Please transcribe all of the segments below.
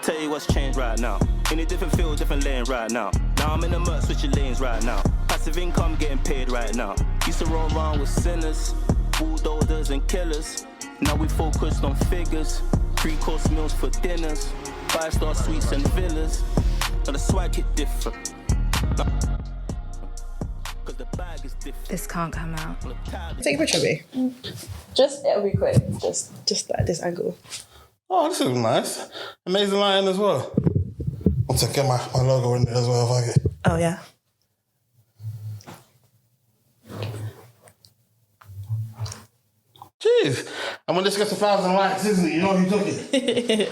Tell you what's changed right now. In a different field, different lane right now. Now I'm in the murk, switching lanes right now. Passive income getting paid right now. Used to roll around with sinners, bulldozers and killers. Now we focused on figures. 3-course meals for dinners. 5-star suites and villas. Now the swag hit different. Cause the bag is different. This can't come out. Take a picture of me. It'll be quick. Just like this angle. Oh, this is nice. Amazing lighting as well. I'll get my logo in there as well if I get. Oh, yeah. Jeez. And when this gets 1,000 likes, isn't it? You know who took it.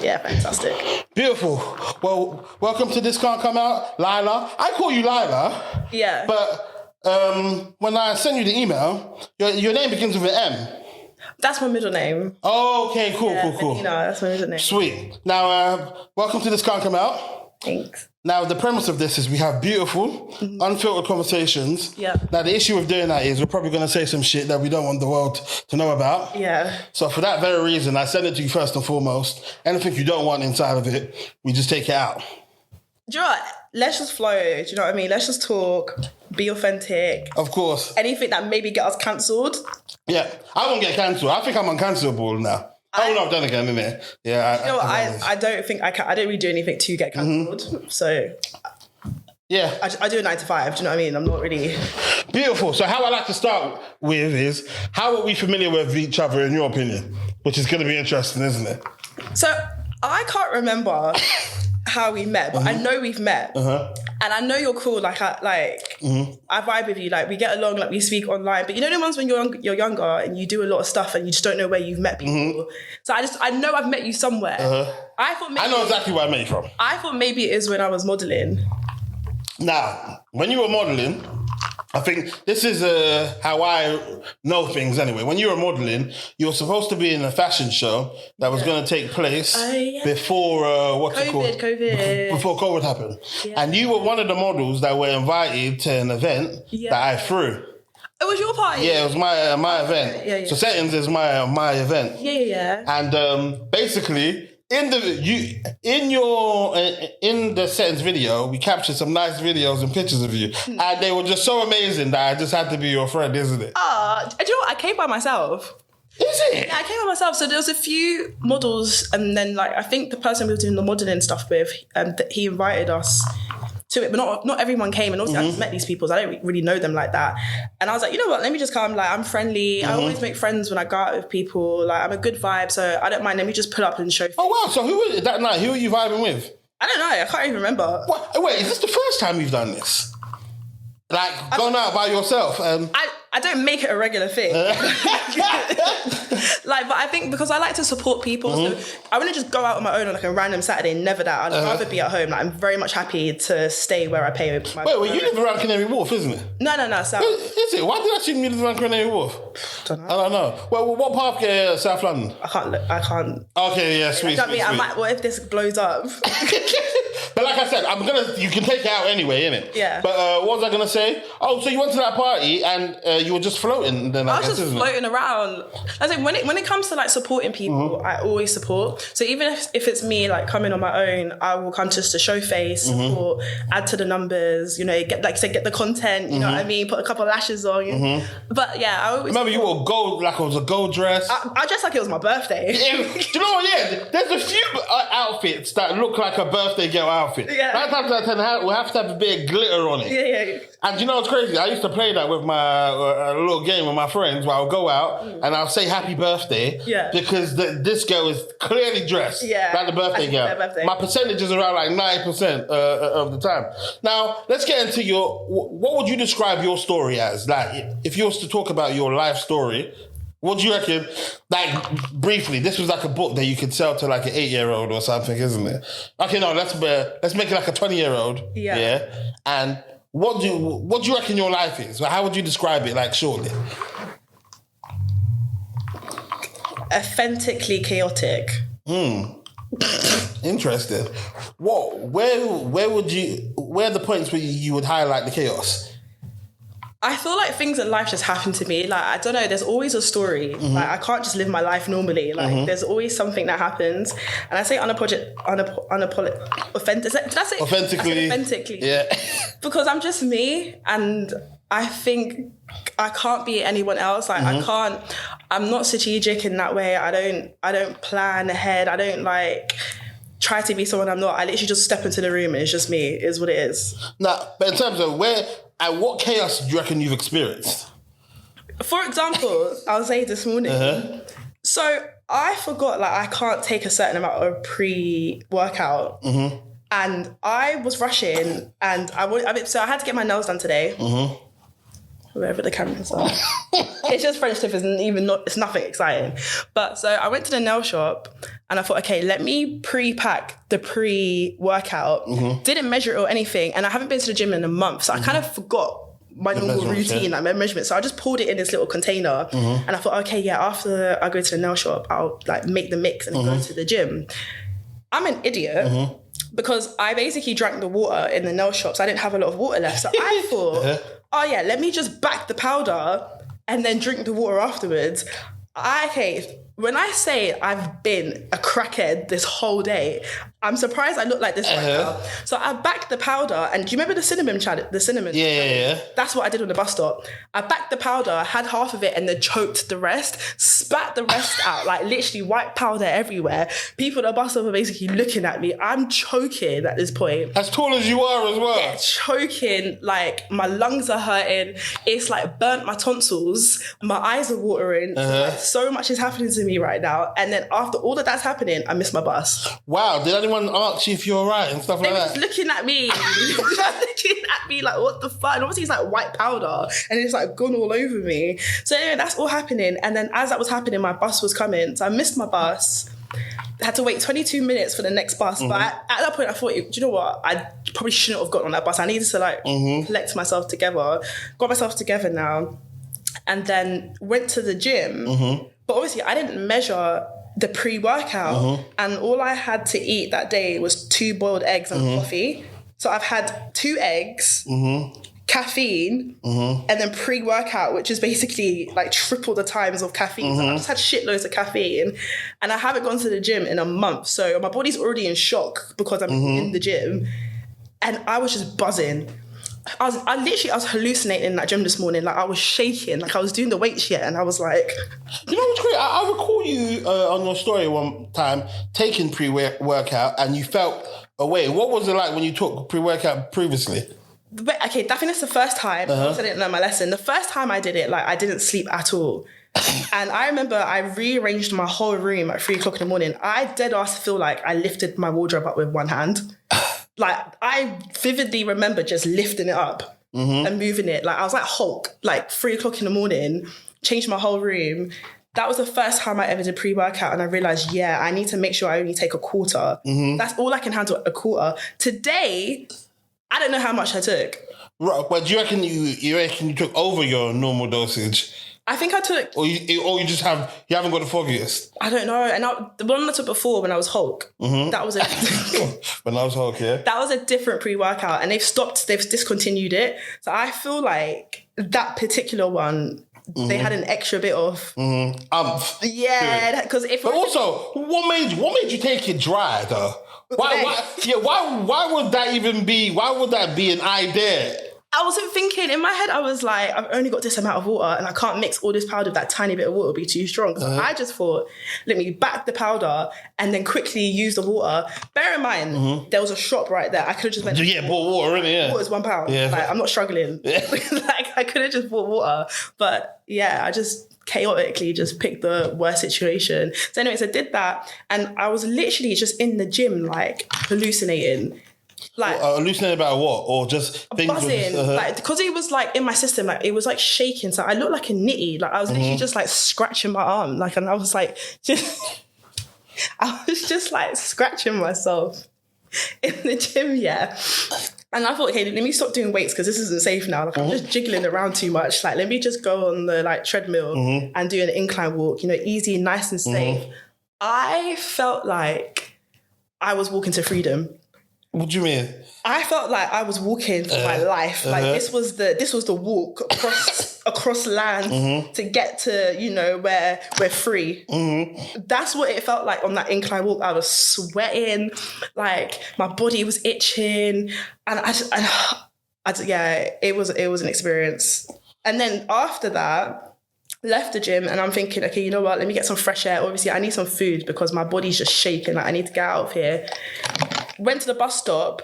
Yeah, fantastic. Beautiful. Well, welcome to This Can't Come Out, Lila. I call you Lila. Yeah. But when I send you the email, your name begins with an M. That's my middle name. Oh, okay, cool. That's my middle name. Sweet. Now, welcome to This Can't Come Out. Thanks. Now, the premise of this is we have beautiful, unfiltered conversations. Yeah. Now, the issue with doing that is we're probably going to say some shit that we don't want the world to know about. Yeah. So for that very reason, I send it to you first and foremost. Anything you don't want inside of it, we just take it out. Do you know what? Let's just flow. Do you know what I mean? Let's just talk. Be authentic. Of course. Anything that maybe get us cancelled. Yeah. I won't get cancelled. I think I'm uncancelable now. No, then again, innit? Yeah. You know what? I don't think I can. I don't really do anything to get cancelled. So yeah, I do a 9 to 5. Do you know what I mean? I'm not really. Beautiful. So how I like to start with is how are we familiar with each other in your opinion? Which is going to be interesting, isn't it? So I can't remember how we met, but I know we've met. And I know you're cool. Like I vibe with you. Like we get along. Like we speak online. But you know the ones when you're younger and you do a lot of stuff and you just don't know where you've met people. So I know I've met you somewhere. I know exactly where I met you from. I thought maybe it is when I was modelling. Now, when you were modelling, I think this is how I know things anyway. When you were modelling, you were supposed to be in a fashion show that was going to take place before, COVID. Before COVID happened. Yeah. And you were one of the models that were invited to an event that I threw. It was your party? Yeah, it was my event. Yeah. So Settings is my event. Yeah. And basically... In the Settings video, we captured some nice videos and pictures of you, and they were just so amazing that I just had to be your friend, isn't it? Do you know what? I came by myself. Is it? Yeah, I came by myself. So there was a few models, and then like I think the person we were doing the modelling stuff with, he invited us to it, but not everyone came, and obviously I just met these people, so I don't really know them like that. And I was like, you know what, let me just come, like I'm friendly, I always make friends when I go out with people, like I'm a good vibe, so I don't mind, let me just pull up and show. Oh wow, so who was it that night? Who were you vibing with? I don't know, I can't even remember. What? Wait, is this the first time you've done this? Like, going out by yourself? I don't make it a regular thing. Like, but I think because I like to support people, so I wouldn't just go out on my own on like a random Saturday, never that. I'd rather be at home. Like, I'm very much happy to stay where I pay my... Wait, you live around Canary Wharf, isn't it? No, South. Is it? Why did I assume you live around Canary Wharf? I don't know. Well, what part of South London? I can't. Okay, yeah, sweet. Sweet. What if this blows up? But like I said, you can take it out anyway, innit? Yeah. But what was I going to say? Oh, so you went to that party and you were just floating then, I was just floating around. I think when it comes to like supporting people, I always support. So even if it's me like coming on my own, I will come just to show face, support, add to the numbers, you know, get the content, you know what I mean? Put a couple of lashes on. But yeah, I always remember you wore gold, like it was a gold dress. I dressed like it was my birthday. Do you know what? Yeah, there's a few outfits that look like a birthday girl outfit. Yeah. That time we'll have to have a bit of glitter on it. Yeah. And you know what's crazy? I used to play that with my a little game with my friends where I'll go out and I'll say happy birthday because this girl is clearly dressed like the birthday girl. My percentage is around like 90% of the time. Now, let's get into what would you describe your story as? Like, if you was to talk about your life story, what do you reckon? Like, briefly, this was like a book that you could sell to like an 8-year-old or something, isn't it? Okay, no, let's make it like a 20-year-old. Yeah. And what do you reckon your life is? How would you describe it, like, shortly? Authentically chaotic. Interesting. Where are the points where you would highlight the chaos? I feel like things in life just happen to me. Like, I don't know, there's always a story. Mm-hmm. Like, I can't just live my life normally. Like, there's always something that happens. And I say authentically. Authentically. Yeah. Because I'm just me, and I think I can't be anyone else. Like, I'm not strategic in that way. I don't plan ahead. I don't like try to be someone I'm not. I literally just step into the room and it's just me. It is what it is. Now, but in terms of what chaos do you reckon you've experienced? For example, I was saying this morning. So I forgot, like, I can't take a certain amount of pre-workout. And I was rushing, and so I had to get my nails done today. Wherever the cameras are. It's just French tip, it's nothing exciting. But so I went to the nail shop and I thought, okay, let me pre-pack the pre-workout. Didn't measure it or anything. And I haven't been to the gym in a month. So I kind of forgot my normal routine, like my measurement. So I just pulled it in this little container and I thought, okay, yeah, after I go to the nail shop, I'll like make the mix and go to the gym. I'm an idiot. Because I basically drank the water in the nail shop, so I didn't have a lot of water left. So I thought, oh yeah, let me just back the powder and then drink the water afterwards. When I say I've been a crackhead this whole day, I'm surprised I look like this right now. So I backed the powder, and do you remember the cinnamon challenge? Yeah. That's what I did on the bus stop. I backed the powder, had half of it, and then choked the rest, spat the rest out, like literally white powder everywhere. People at the bus stop are basically looking at me. I'm choking at this point. As tall as you are as well. Yeah, choking, like my lungs are hurting. It's like burnt my tonsils. My eyes are watering. Like, so much is happening to me right now. And then after all of that's happening, I missed my bus. Wow, did anyone ask you if you're all right and stuff like that? They were just looking at me. Looking at me like, what the fuck? And obviously it's like white powder and it's like gone all over me. So anyway, that's all happening. And then as that was happening, my bus was coming. So I missed my bus. I had to wait 22 minutes for the next bus. But at that point, I thought, do you know what? I probably shouldn't have gotten on that bus. I needed to like collect myself together. Got myself together now. And then went to the gym. But obviously I didn't measure the pre-workout and all I had to eat that day was 2 boiled eggs and coffee. So I've had 2 eggs, caffeine, and then pre-workout, which is basically like triple the times of caffeine. So I've just had shitloads of caffeine and I haven't gone to the gym in a month. So my body's already in shock because I'm in the gym and I was just buzzing. I was hallucinating in that gym this morning. Like I was shaking, like I was doing the weights yet, and I was like, you know what's great? I recall you on your story one time taking pre-workout, and you felt away. What was it like when you took pre-workout previously? Okay, I think that's the first time. I didn't learn my lesson. The first time I did it, like I didn't sleep at all. And I remember I rearranged my whole room at 3:00 in the morning. I dead ass feel like I lifted my wardrobe up with one hand. Like, I vividly remember just lifting it up and moving it. Like, I was like Hulk, like 3:00 in the morning, changed my whole room. That was the first time I ever did pre-workout. And I realized, yeah, I need to make sure I only take a quarter. That's all I can handle, a quarter. Today, I don't know how much I took. Right, but do you reckon you took over your normal dosage? I think I took... Or you just you haven't got the foggiest? I don't know. And the one I took before when I was Hulk, that was when I was Hulk, yeah? That was a different pre-workout and they've discontinued it. So I feel like that particular one, they had an extra bit of... Yeah, because if... But also, what made you take it dry, though? Why would that even be... Why would that be an idea? I wasn't thinking, in my head, I was like, I've only got this amount of water and I can't mix all this powder with that tiny bit of water, it'll be too strong. So I just thought, let me back the powder and then quickly use the water. Bear in mind, there was a shop right there. I could have just went... Yeah, bought water, innit? Yeah. Water's £1. Yeah. Like, I'm not struggling. Like, I could have just bought water. But yeah, I just chaotically just picked the worst situation. So anyways, I did that and I was literally just in the gym, like, hallucinating. Like hallucinating about what? Or just things buzzing. Like, because it was like in my system, like it was like shaking. So I looked like a nitty. Like I was literally just like scratching my arm. Like, and I was like I was just like scratching myself in the gym, yeah. And I thought, okay, let me stop doing weights because this isn't safe now. Like I'm just jiggling around too much. Like let me just go on the like treadmill and do an incline walk, you know, easy, nice and safe. I felt like I was walking to freedom. What do you mean? I felt like I was walking for my life. Like this was the walk across land to get to, you know, where we're free. That's what it felt like on that incline walk. I was sweating, like my body was itching, and it was an experience. And then after that, left the gym and I'm thinking, okay, you know what? Let me get some fresh air. Obviously, I need some food because my body's just shaking. Like I need to get out of here. Went to the bus stop.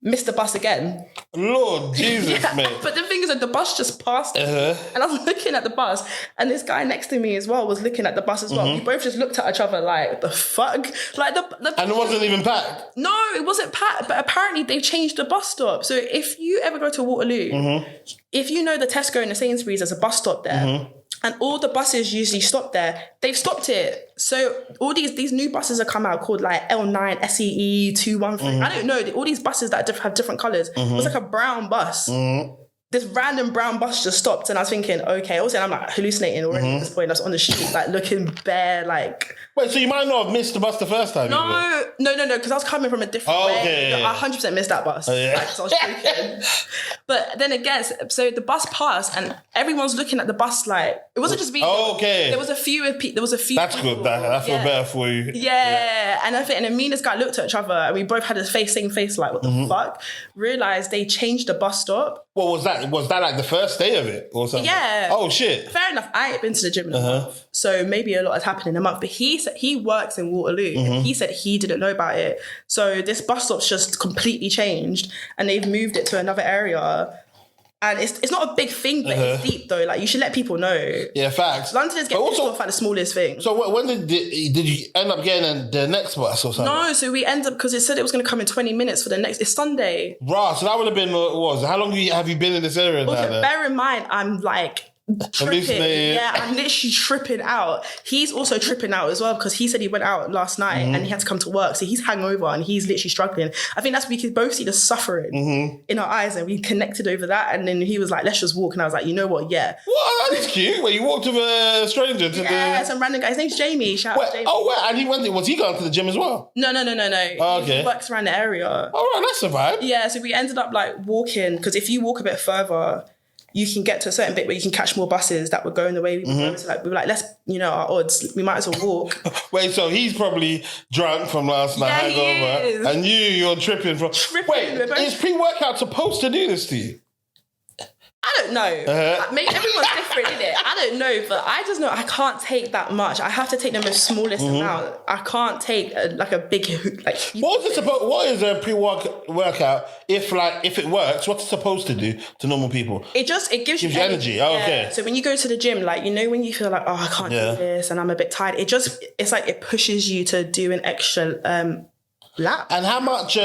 Missed the bus again. Lord Jesus, mate. But the thing is that the bus just passed and I was looking at the bus and this guy next to me as well was looking at the bus as well. We both just looked at each other like, the fuck? Like the and it wasn't even packed? No, it wasn't packed, but apparently they've changed the bus stop. So if you ever go to Waterloo, if you know the Tesco and the Sainsbury's, there's a bus stop there. And all the buses usually stop there. They've stopped it. So all these new buses have come out called like L9, SEE, 213. I don't know. All these buses that have different colours. It was like a brown bus. This random brown bus just stopped and I was thinking, okay, also I'm like hallucinating already at this point. I was on the street like looking bare like... Wait, so you might not have missed the bus the first time? No, because I was coming from a different way. Okay. I 100% missed that bus. Like, I was joking. But then again, so the bus passed and everyone's looking at the bus like... It wasn't just me. There was a few That's people. good. I feel better for you. Yeah. And I think, and then me and this guy looked at each other and we both had the same face like, what the fuck? Realised they changed the bus stop. What was that? Was that like the first day of it or something? Yeah. Oh, shit. Fair enough. I ain't been to the gym in a month. So maybe a lot has happened in a month. But he said he works in Waterloo. And he said he didn't know about it. So this bus stop's just completely changed and they've moved it to another area. And it's not a big thing, but it's deep though. Like you should let people know. Yeah, facts. Londoners get pissed off at the smallest thing. So when did you end up getting the next bus or something? No, so we ended up because it said it was going to come in 20 minutes for the next. It's Sunday. Right, so that would have been what it was. How long have you been in this area now? Okay, bear in mind, I'm like tripping. Yeah, I'm literally tripping out. He's also tripping out as well because he said he went out last night and he had to come to work. So he's hungover and he's literally struggling. I think that's we could both see the suffering in our eyes and we connected over that. And then he was like, let's just walk. And I was like, you know what? Yeah. What? That's cute. Wait, you walked with a stranger to some random guy. His name's Jamie. Shout out Jamie. Oh, wait. And was he going to the gym as well? No. Oh, okay. He works around the area. All right, that's a vibe. Yeah, so we ended up like walking because if you walk a bit further, you can get to a certain bit where you can catch more buses that were going the way we were going. So we were like, let's, our odds, we might as well walk. Wait, so he's probably drunk from last night, hangover, and you're tripping from... Wait, is pre-workout supposed to do this to you? I don't know. Maybe everyone's different, isn't it? I don't know, but I just know I can't take that much. I have to take the most smallest amount. I can't take a big like. What is a pre-workout? If it works, what's it supposed to do to normal people? It gives you energy. Oh, okay. So when you go to the gym, like when you feel like I can't do this and I'm a bit tired, it's like it pushes you to do an extra. Lap. And how much,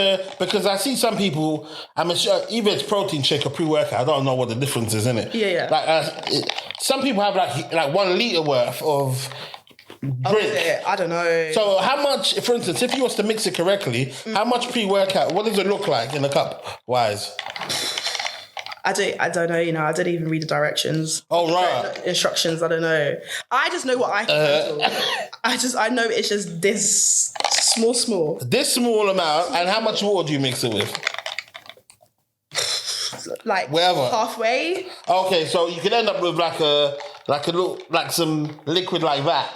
because I see some people, I'm sure, either it's protein shake or pre-workout, I don't know what the difference is in it. Yeah. Like, some people have like 1 litre worth of drink. I don't know. So how much, for instance, if you was to mix it correctly, how much pre-workout, what does it look like in a cup wise? I don't know, I didn't even read the directions. Oh, right. Instructions, I don't know. I just know what I can handle. I know it's just this small. This small amount, and how much water do you mix it with? Like wherever. Halfway. Okay, so you could end up with like some liquid like that.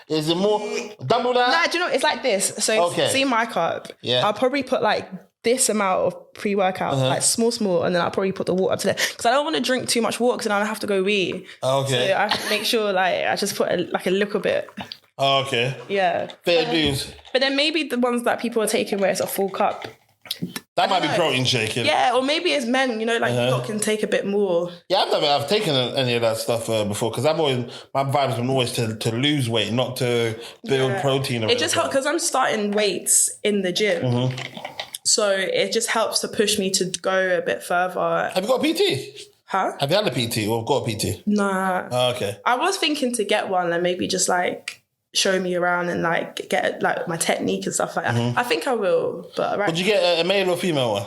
Is it more double that? Nah, do you know it's like this? So see my cup. Yeah. I'll probably put like this amount of pre-workout, like small, and then I'll probably put the water up to there because I don't want to drink too much water because then I have to go wee. Okay. So I have to make sure I just put a little bit. Oh, okay. Yeah. Fair dues. But then maybe the ones that people are taking where it's a full cup. That might be protein shaking. Yeah, or maybe it's men, you can take a bit more. Yeah, I've taken any of that stuff before because my vibe's been always to lose weight, not to build protein. It just helps because I'm starting weights in the gym. So it just helps to push me to go a bit further. Have you got a PT? Huh? Have you had a PT or got a PT? Nah. Oh, okay. I was thinking to get one and maybe just show me around and get my technique and stuff like that. I think I will, but Would you get a male or female one?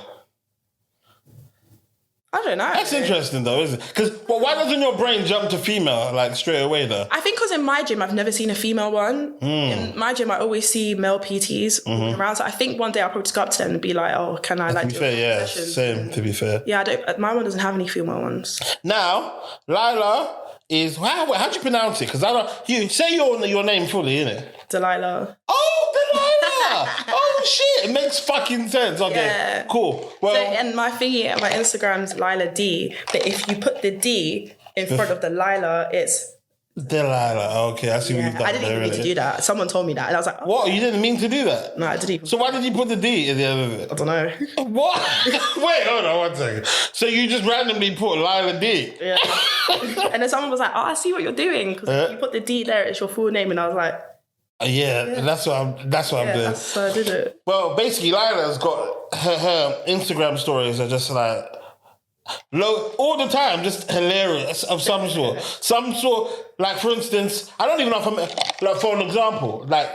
I don't know. That's interesting though, isn't it? Because why doesn't your brain jump to female like straight away though? I think because in my gym I've never seen a female one. In my gym I always see male PTs walking around. So I think one day I'll probably just go up to them and be like, "Oh, can I like?" To be fair, yeah, same. To be fair, yeah, I don't. My one doesn't have any female ones. Now, Lila is how do you pronounce it? Because I don't. You say your name fully, innit? Delilah. Oh, Delilah! Oh shit! It makes fucking sense. Okay, yeah. Cool. Well, and my thingy at my Instagram's Lila D, but if you put the D in front of the Lila, it's Delilah. Okay, I see what you've done. I didn't even mean to do that. Someone told me that, and I was like, oh. "What? You didn't mean to do that?" No, I didn't even. So why did you put the D at the end of it? I don't know. What? Wait, hold on 1 second. So you just randomly put Lila D? Yeah. And then someone was like, "Oh, I see what you're doing because you put the D there. It's your full name," and I was like. Yeah, that's what I'm doing. That's why I did it. Well, basically, Lila's got her Instagram stories are just like all the time, just hilarious of some sort. Like for instance, I don't even know if I'm like for an example. Like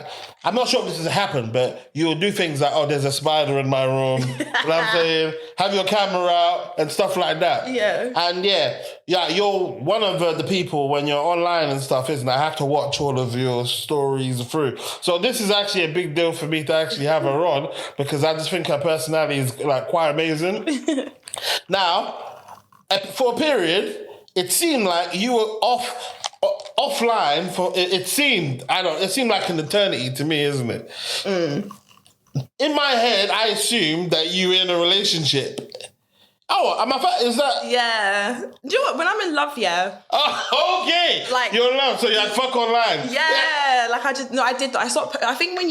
I'm not sure if this has happened, but you'll do things like, "Oh, there's a spider in my room." You know what I'm saying? Have your camera out and stuff like that. Yeah. And you're one of the people when you're online and stuff, isn't it? I have to watch all of your stories through. So this is actually a big deal for me to actually have her on because I just think her personality is like quite amazing. Now, for a period, it seemed like you were offline for. It seemed like an eternity to me, isn't it? In my head, I assumed that you were in a relationship. Oh, is that? Yeah. Do you know what? When I'm in love, yeah. Oh, okay. Like you're in love, so you're like fuck online. Yeah. Like I did. I stopped. I think when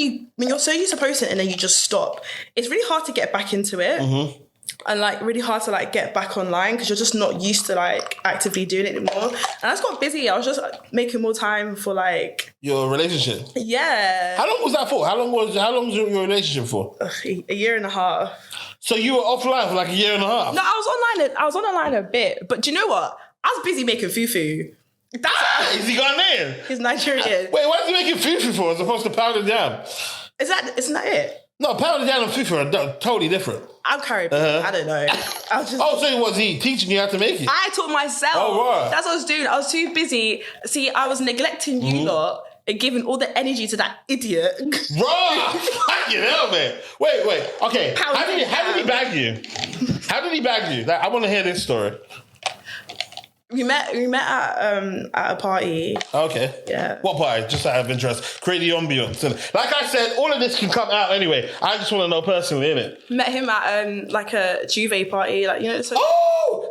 you're so used to posting and then you just stop, it's really hard to get back into it. Mm-hmm. And like really hard to like get back online because you're just not used to like actively doing it anymore. And I just got busy. I was just making more time for like your relationship. Yeah. How long was that for? How long was your relationship for? A year and a half. So you were offline for like a year and a half? No, I was online a bit. But do you know what? I was busy making fufu. Is he Ghanaian? He's Nigerian. Wait, what is he making fufu for as opposed to pounded yam? Isn't that it? No, pounded yam and fufu are totally different. I'm curry. I don't know. I was just. Oh, so was he teaching you how to make it? I taught myself. Oh, right. That's what I was doing. I was too busy. See, I was neglecting you lot and giving all the energy to that idiot. Right. Fucking hell, man. Wait. Okay. How did he bag you? How did he bag you? I want to hear this story. We met at a party. Okay. Yeah. What party? Just out of interest. Create the ambience. Like I said, all of this can come out anyway. I just want to know personally, innit? Met him at like a jouvert party, like So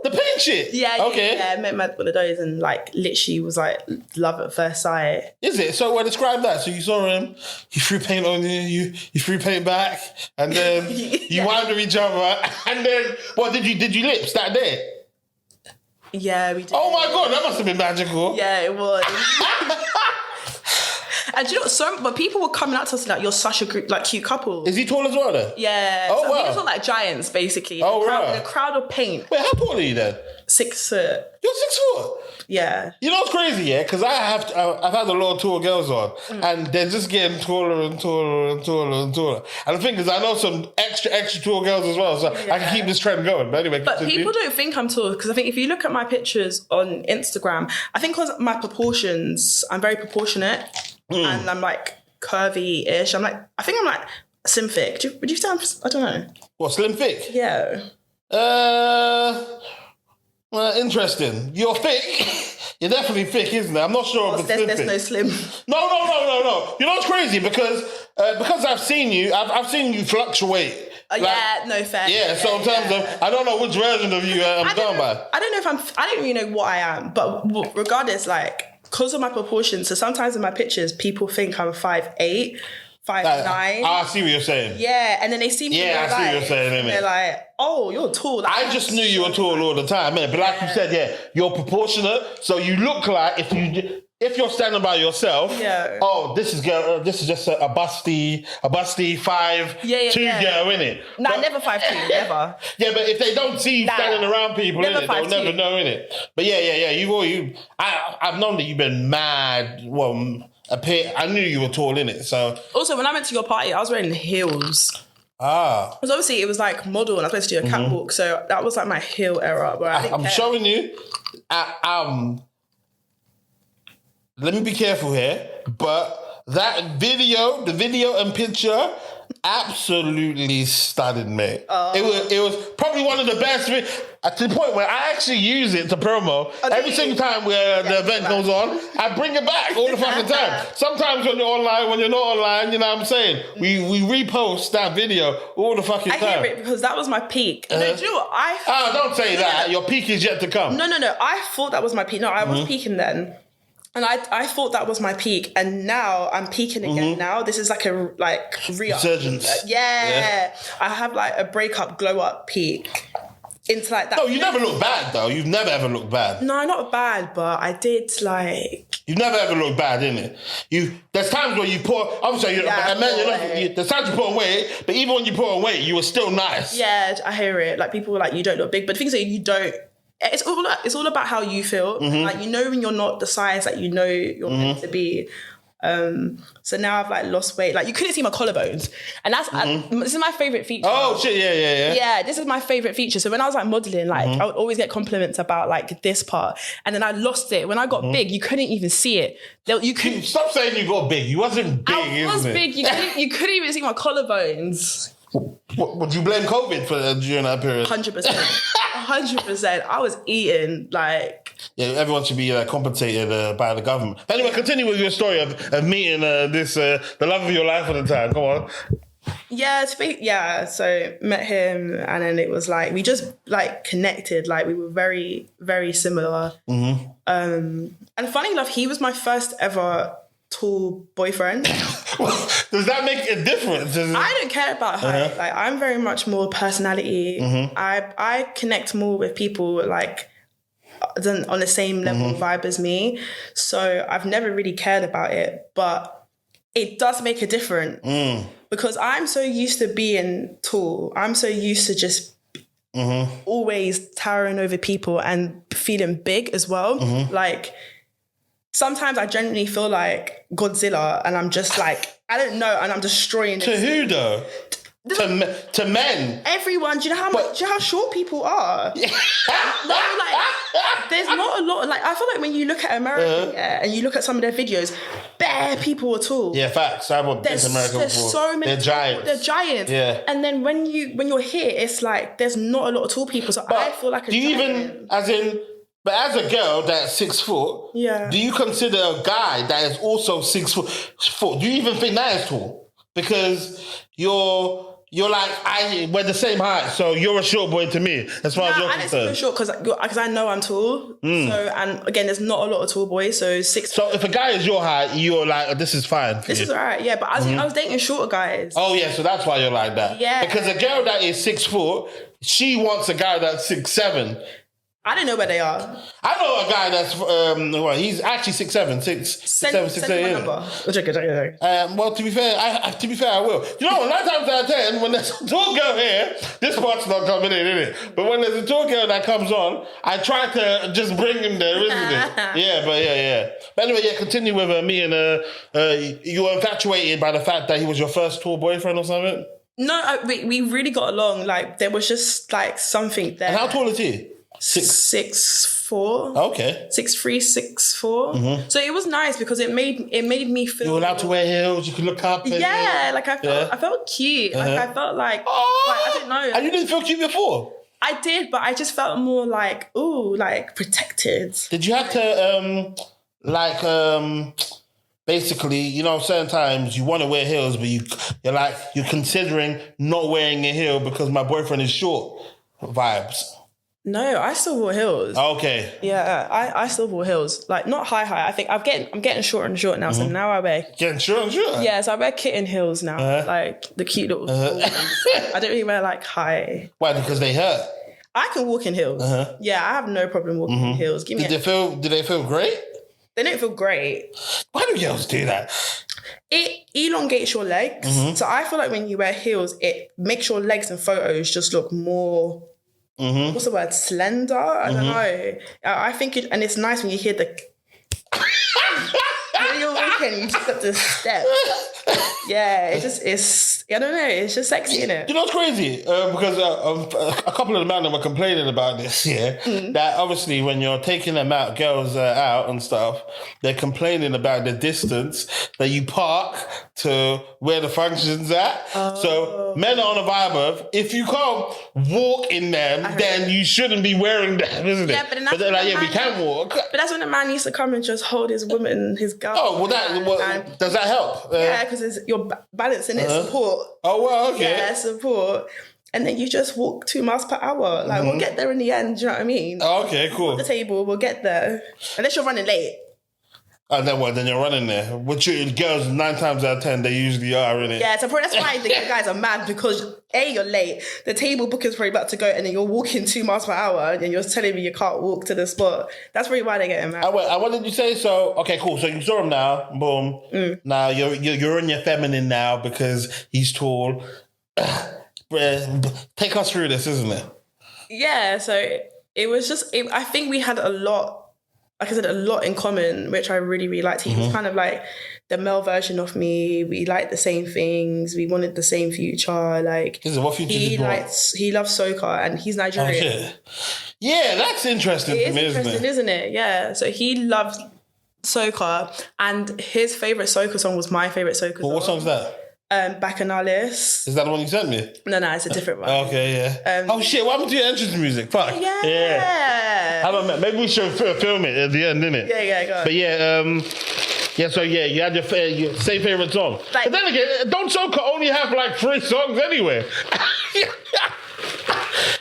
the paint shit. Yeah. Okay. Yeah. Met him at one of those and like literally was like love at first sight. Is it? So describe that. So you saw him. He threw paint on you. You threw paint back, and then you wound with each other, and then what did you lips that day? Yeah, we did. Oh my God, that must have been magical. Yeah, it was. And do you know, but people were coming up to us like, "You're such a cute couple." Is he tall as well then? Yeah. Oh, so wow. we just look like giants, basically. Right. A crowd of paint. Wait, how tall are you then? 6 foot. You're 6 foot? Yeah. You know what's crazy, yeah? Because I've had a lot of tall girls on, and they're just getting taller and taller and taller and taller. And the thing is, I know some extra tall girls as well, so I can keep this trend going. But anyway, people don't think I'm tall, because I think if you look at my pictures on Instagram, I think because my proportions, I'm very proportionate, and I'm like curvy-ish. I think I'm like slim thick. Would you say I don't know. What, slim thick? Yeah. Interesting. You're thick. You're definitely thick, isn't it? I'm not sure if there's no slim. No. You know what's crazy? Because I've seen you fluctuate. No fair. Yeah, so in terms of, I don't know which version of you I'm going by. I don't know I don't really know what I am, but regardless, like, because of my proportions, so sometimes in my pictures, people think I'm 5'8", 5'9". I see what you're saying. Yeah, and then they see me. Yeah, I see what you're saying. And they're like, "Oh, you're tall." Like, I just knew you were tall all the time, man. But like you said, you're proportionate, so you look like if you're standing by yourself. Yeah. Oh, this is just a busty 5'2" girl, innit? No, never 5'2", never. Yeah, but if they don't see you standing around people, innit, they'll never know, innit? But yeah. I've known that you've been mad. Well, I knew you were tall, innit? So also, when I went to your party, I was wearing heels. Because obviously it was like model and I was supposed to do a catwalk. So that was like my heel era. Where I'm showing you. Let me be careful here, but that video, the video and picture, absolutely stunned me. It was probably one of the best to the point where I actually use it to promo. Every single time where the event goes on, I bring it back all the fucking time. Sometimes when you're online, when you're not online, you know what I'm saying? We repost that video all the fucking time. I hear it because that was my peak. No, do you know what? Don't say that. Your peak is yet to come. No. I thought that was my peak. No, I was peaking then. And I thought that was my peak, and now I'm peaking again. Now this is like a re-up. Resurgence. Yeah, I have like a breakup, glow up peak into like that. No, you never look bad though. You've never ever looked bad. No, not bad, but I did like. You've never ever looked bad, innit? There's times where you put. Obviously, there's times you put on weight, but even when you put on weight, you were still nice. Yeah, I hear it. Like people were like, you don't look big, but the thing is, you don't. It's all about how you feel. Like you know when you're not the size that you know you're meant to be. So now I've like lost weight. Like you couldn't see my collarbones, and that's this is my favorite feature. Oh shit! Yeah. Yeah, this is my favorite feature. So when I was like modeling, like I would always get compliments about like this part, and then I lost it when I got big. You couldn't even see it. You couldn't stop saying you got big. You wasn't big. I was big. You couldn't even see my collarbones. Would you blame COVID for during that period? 100%. 100%. I was eating like... Yeah, everyone should be compensated by the government. Anyway, continue with your story of meeting the love of your life at the time. Come on. Yeah, so met him and then it was like, we just like connected. Like we were very, very similar. And funny enough, he was my first ever tall boyfriend. Does that make a difference? I don't care about height. Like I'm very much more personality. I connect more with people like on the same level vibe as me. So I've never really cared about it, but it does make a difference because I'm so used to being tall. I'm so used to just always towering over people and feeling big as well. Like sometimes I genuinely feel like Godzilla and I'm just like, I don't know, and I'm destroying To who though? To men? Everyone. Do you know how short people are? No, like, there's not a lot. Like, I feel like when you look at America and you look at some of their videos, bare people are tall. Yeah, facts. I've been to America before. So many. They're giants. They're giants. Yeah. And then when you're here, it's like there's not a lot of tall people. So I feel like But as a girl that's 6 foot, do you consider a guy that is also 6 foot? Do you even think that is tall? Because you're like, we're the same height, so you're a short boy to me, as far as you're concerned. I'm short because I know I'm tall. So, and again, there's not a lot of tall boys, so 6 So if a guy is your height, you're like, oh, this is fine. This is all right, yeah. But I was dating shorter guys. Oh, yeah, so that's why you're like that. Yeah. Because a girl that is 6 foot, she wants a guy that's 6'7". I don't know where they are. I know a guy that's he's actually 6'7", 6'8". Well, to be fair, I will. You know, 9 times out of 10, when there's a tall girl here, this part's not coming in, is it? But when there's a tall girl that comes on, I try to just bring him there, isn't it? Yeah. But anyway, continue with me and you were infatuated by the fact that he was your first tall boyfriend or something. No, we really got along. Like there was just like something there. And how tall is he? 6'4". Okay. 6'3", 6'4". So it was nice because it made me feel. You were allowed to wear heels. You could look up. Like I felt cute. Like I felt like I don't know. And you didn't feel cute before. I did, but I just felt more like protected. Did you have to basically, you know, certain times you want to wear heels, but you're considering not wearing a heel because my boyfriend is short vibes? No, I still wore heels. Okay. Yeah, I still wore heels. Like not high. I think I'm getting shorter and shorter now. So now I wear shorter and shorter. Yeah, so I wear kitten heels now. Like the cute little. I don't really wear like high. Why? Because they hurt. I can walk in heels. Yeah, I have no problem walking in heels. Did they feel great? They don't feel great. Why do girls do that? It elongates your legs. So I feel like when you wear heels, it makes your legs in photos just look more. What's the word? Slender? I don't know. I think and it's nice when you hear the. When you're walking, you just have to step. Yeah, it's I don't know. It's just sexy, innit? You know what's crazy? Because a couple of the men were complaining about this, that obviously when you're taking them out, girls out and stuff, they're complaining about the distance that you park to where the function's at. So men are on a vibe of, if you can't walk in them, then you shouldn't be wearing them, isn't it? But they're like, we can walk. But that's when the man used to come and just hold his woman, his girl. Oh, well, does that help? Yeah, because you're balancing it, support. Oh, well, okay. Yeah, support. And then you just walk 2 miles per hour. Like, we'll get there in the end, do you know what I mean? Oh, okay, cool. At the table, we'll get there. Unless you're running late. And then what? Then you're running there. Which girls, 9 times out of 10, they usually are, innit? Yeah, so probably that's why the guys are mad, because A, you're late. The table booking's probably about to go, and then you're walking 2 miles per hour, and you're telling me you can't walk to the spot. That's probably why they're getting mad. What did you say? So, okay, cool. So you saw him now. Boom. Now you're in your feminine now because he's tall. Take us through this, isn't it? Yeah, so it was just, I think we had a lot, like I said, a lot in common, which I really, really liked. He was kind of like the male version of me. We liked the same things. We wanted the same future. Like, what future he loves soca, and he's Nigerian. Oh, shit. Yeah, that's interesting to me, isn't it? Yeah. So he loves soca, and his favourite soca song was my favourite soca song. What song's that? Bacchanales. Is that the one you sent me? No, it's a different one. Okay, yeah. Oh shit, what happened to your entrance music? Fuck. Yeah. I don't know, maybe we should film it at the end, innit? Yeah, go on. But you had your same favourite song. But then again, don't soca only have like 3 songs anyway?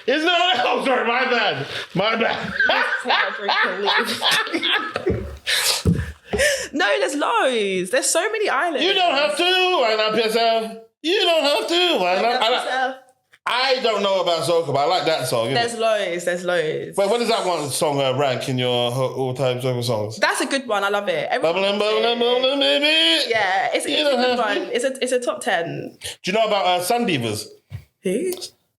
Isn't it? Oh, sorry, my bad. No, there's loads. There's so many islands. You don't have to wind up yourself. You don't have to wind up yourself. I don't know about soca, but I like that song. There's loads. Wait, what does that one song rank in your all-time soca songs? That's a good one. I love it. Bubbling, baby. Yeah, it's a good one. It's a top 10. Do you know about Sun Divas? Who?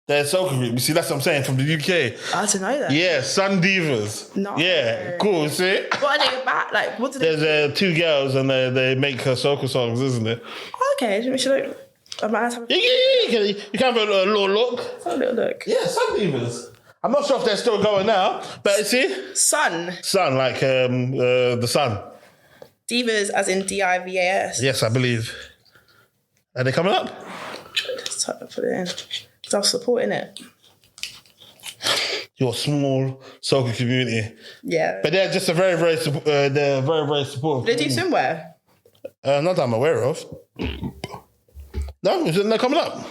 They're a soca group. You see, that's what I'm saying, from the UK. I don't know that. Yeah, Sun Divas. No. Yeah, cool, see? What are they about? Like, what do they There's 2 girls and they make soca songs, isn't it? Okay, should I might have a... You can have a little look. Have a little look. Yeah, Sun Divas. I'm not sure if they're still going now, but see? Sun, like the sun. Divas as in Divas. Yes, I believe. Are they coming up? Let's put it in. Because I was supporting it. Your small soca community. Yeah. But they're just they're very, very supportive. Do they do swimwear? Not that I'm aware of. No, they're coming up.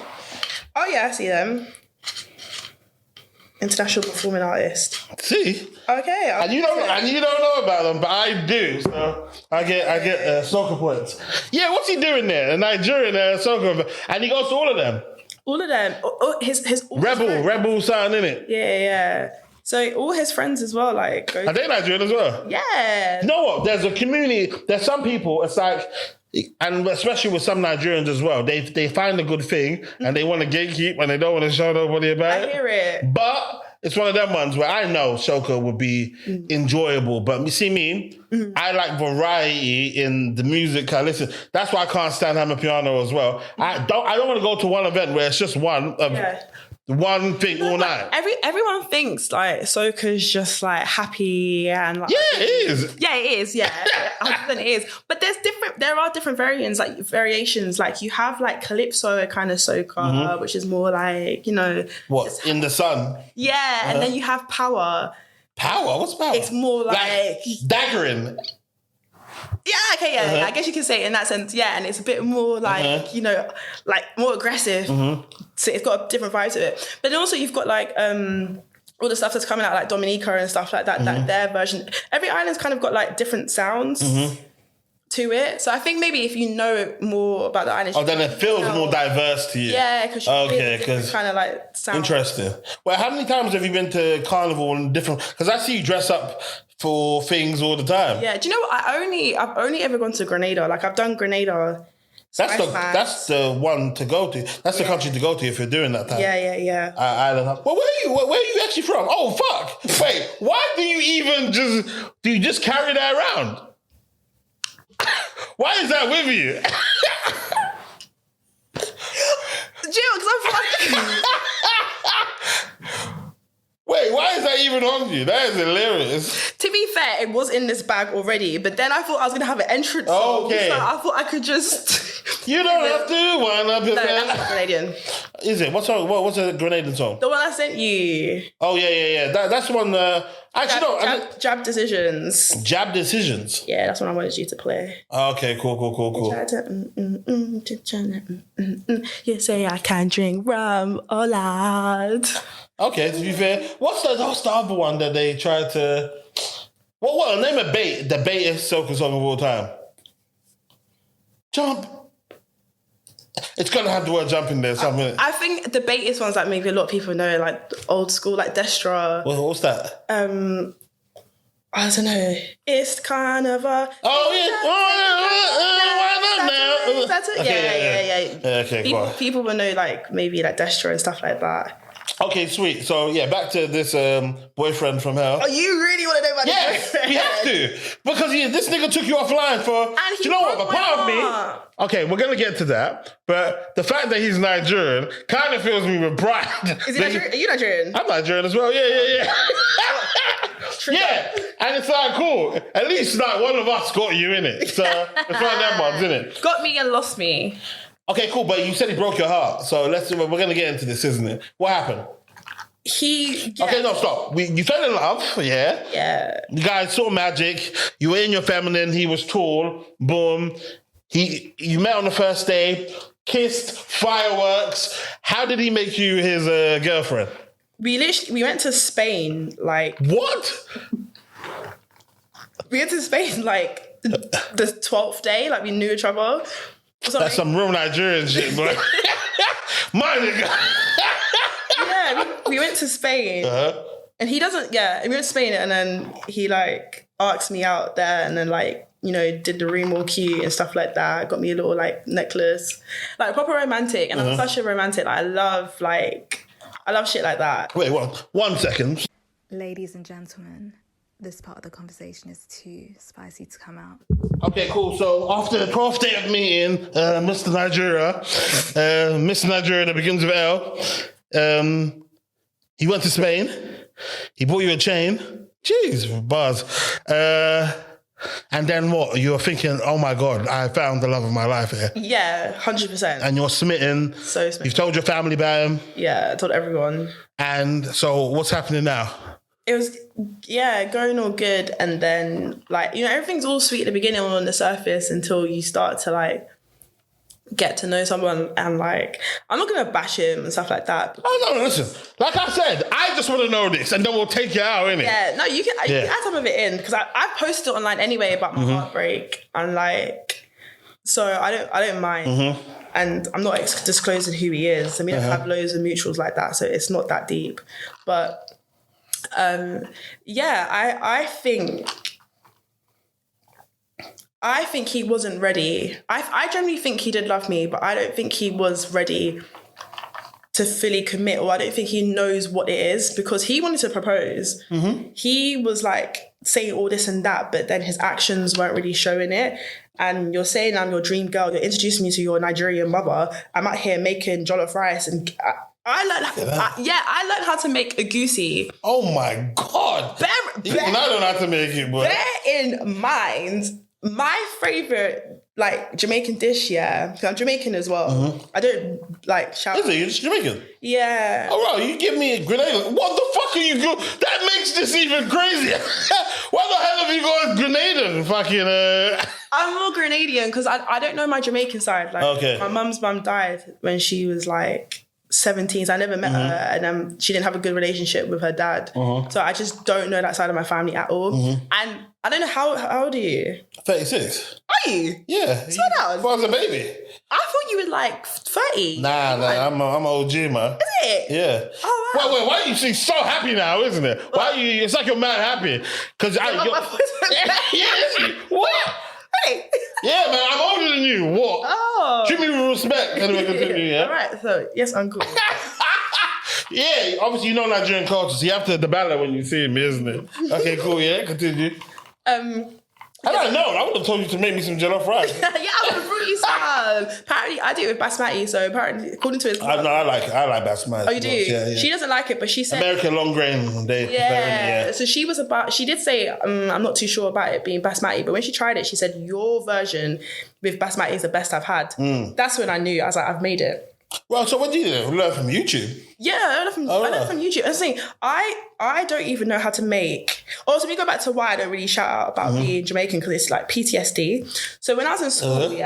Oh yeah, I see them. International performing artist. See? Okay. And you don't know about them, but I do. So I get soca points. Yeah, what's he doing there? A Nigerian soca, and he goes to all of them. All of them. His Rebel son, innit? Yeah. So all his friends as well, like... Are they Nigerian as well? Yeah. You know what? There's a community, there's some people, it's like... And especially with some Nigerians as well, they find a good thing and they want to gatekeep and they don't want to show nobody about it. I hear it. But it's one of them ones where I know soca would be enjoyable. But you see me, I like variety in the music I listen. That's why I can't stand Hammer Piano as well. I don't want to go to one event where it's just one thing all night. Everyone thinks like soca's just like happy and like, yeah, it is. Yeah, it is. Yeah, 100% it is. But there are different variations. Like you have like calypso kind of soca, which is more like, what, in the sun. Yeah, and then you have power. Power? What's power? It's more like daggering. Yeah, okay, yeah. I guess you can say it in that sense, yeah. And it's a bit more like, like more aggressive. So it's got a different vibe to it. But then also you've got like all the stuff that's coming out, like Dominica and stuff like that, that their version. Every island's kind of got like different sounds to it. So I think maybe if you know more about the island... then it feels more diverse to you. Yeah, because kind of like sound. Interesting. Well, how many times have you been to Carnival and different... Because I see you dress up for things all the time. Yeah, do you know what? I've only ever gone to Grenada. Like I've done Grenada. That's the one to go to. That's the country to go to if you're doing that time. Yeah. Well, where are you actually from? Oh, fuck. Wait, why do you just carry that around? Why is that with you? Wait, why is that even on you? That is hilarious. To be fair, it was in this bag already, but then I thought I was going to have an entrance song. Okay. So I thought I could just... You don't have to wind up your No, that's not Grenadian. Is it? What's a Grenadian song? The one I sent you. Oh, yeah. That's one... Jab Decisions. Jab Decisions? Yeah, that's what I wanted you to play. Okay, cool. You say I can't drink rum or loud. Okay, to be fair, what's the other one that they tried to... What name of bait? The baitest soca song of all time. Jump. It's gonna have the word jump in there somewhere. I think the baitest ones that maybe a lot of people know, like old school, like Destra. What's that? I don't know. It's kind of a... Oh, yeah. That's it? Yeah. Okay, people will know, like, maybe like Destra and stuff like that. Okay, sweet. So, yeah, back to this boyfriend from hell. Oh, you really want to know about this boyfriend? We have to. Because this nigga took you offline for... And he do you know what? broke The my part of heart. me... Okay, we're going to get to that. But the fact that he's Nigerian kind of fills me with pride. Is he Nigerian? Are you Nigerian? I'm Nigerian as well. Yeah. Yeah, and it's like, cool. At least like one of us got you in it. So it's one of them ones, isn't it? Got me and lost me. Okay, cool. But you said he broke your heart. So we're going to get into this, isn't it? What happened? Okay, no, stop. You fell in love, yeah? Yeah. You guys saw magic. You were in your feminine. He was tall. Boom. You met on the first day. Kissed. Fireworks. How did he make you his girlfriend? We went to Spain, like... What? We went to Spain, like, the 12th day. Like, we knew each other. That's some real Nigerian shit, bro. My nigga. Yeah, we went to Spain. Uh-huh. And he doesn't... Yeah, we went to Spain, and then he, like, asked me out there, and then, like, you know, did the room all cute and stuff like that. Got me a little, like, necklace. Like, proper romantic. And I'm such a romantic. Like, I love shit like that. Wait, 1 second. Ladies and gentlemen, this part of the conversation is too spicy to come out. Okay, cool. So after the 12th day of meeting, Mr. Nigeria, that begins with L, he went to Spain. He bought you a chain. Jeez, buzz. And then what? You're thinking, oh my God, I found the love of my life here. Yeah, 100%. And you're smitten. So smitten. You've told your family about him. Yeah, I told everyone. And so what's happening now? It was, going all good. And then, like, you know, everything's all sweet at the beginning on the surface until you start to, like, get to know someone and, like, I'm not going to bash him and stuff like that. Oh, no, listen. Like I said, I just want to know this and then we'll take it out, innit? Yeah, no, you can add some of it in because I posted it online anyway about my heartbreak and, like, so I don't mind. And I'm not disclosing who he is. I mean, I have loads of mutuals like that, so it's not that deep. But, I think he wasn't ready. I generally think he did love me, but I don't think he was ready to fully commit, or I don't think he knows what it is because he wanted to propose. He was like saying all this and that, but then his actions weren't really showing it. And you're saying I'm your dream girl. You're introducing me to your Nigerian mother. I'm out here making jollof rice and I learned how to make Egusi. Oh my God. I don't know how to make it, boy. Bear in mind, my favourite, like, Jamaican dish, because I'm Jamaican as well. I don't, like, shout... Is it? You're just Jamaican? Yeah. Oh, right, you give me a grenade. What the fuck are you doing? That makes this even crazier. Why the hell have you got a grenade and fucking... I'm more Grenadian because I don't know my Jamaican side. Like, my mum's mum died when she was, like, 17, so I never met her, and she didn't have a good relationship with her dad. So I just don't know that side of my family at all. And I don't know, how old are you? 36. Are you? Yeah. Slow down. I was a baby. I thought you were like 30. Nah, I'm OG, man. Is it? Yeah. Oh, wow. Wait, why are you so happy now, isn't it? Why are you, it's like you're mad happy. Because what? Hey. Yeah, man, I'm older than you. What? Oh. Treat me with respect. Anyway, continue, yeah? All right, so, yes, uncle. Yeah, obviously you know Nigerian culture, so you have to Delilah when you see me, isn't it? Okay, cool, yeah, continue. I don't know. I would have told you to make me some jollof rice. Yeah, I would have brought you some. Apparently, I do it with basmati. So apparently, according to his... I like basmati. Oh, you do? Yeah. She doesn't like it, but she said... American long grain. Yeah. So she did say, I'm not too sure about it being basmati, but when she tried it, she said, your version with basmati is the best I've had. That's when I knew. I was like, I've made it. Well, so what do you do? Learn from YouTube? Yeah, I learned from YouTube. And saying, I don't even know how to make. Also, we go back to why I don't really shout out about being Jamaican, because it's like PTSD. So when I was in school,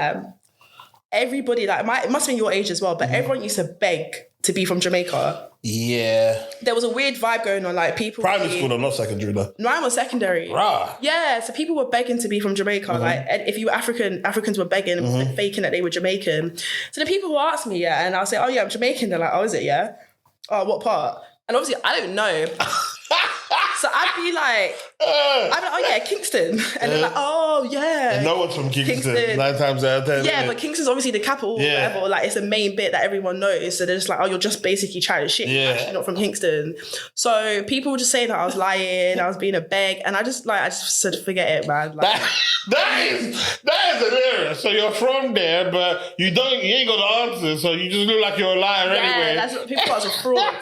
everybody, like, it must have been your age as well, but everyone used to beg to be from Jamaica. Yeah. There was a weird vibe going on, like people... Primary school, though, not secondary, though. Mine was secondary. Rah. Yeah, so people were begging to be from Jamaica. Like, and if you were African, Africans were begging and faking that they were Jamaican. So the people who asked me, and I'll say, oh yeah, I'm Jamaican. They're like, oh, is it, yeah? Oh, what part? And obviously, I don't know. So I'd be like, oh yeah, Kingston. And they're like, oh yeah. And no one's from Kingston. 9 times out of 10. Yeah, but Kingston's obviously the capital or whatever. Like, it's the main bit that everyone knows. So they're just like, oh, you're just basically chatting shit. You're actually not from Kingston. So people were just saying that I was lying, I was being a beg. And I just said, forget it, man. Like, that is hilarious. So you're from there, but you ain't got the answer. So you just look like you're a liar anyway. Yeah, that's what people thought I was a fraud.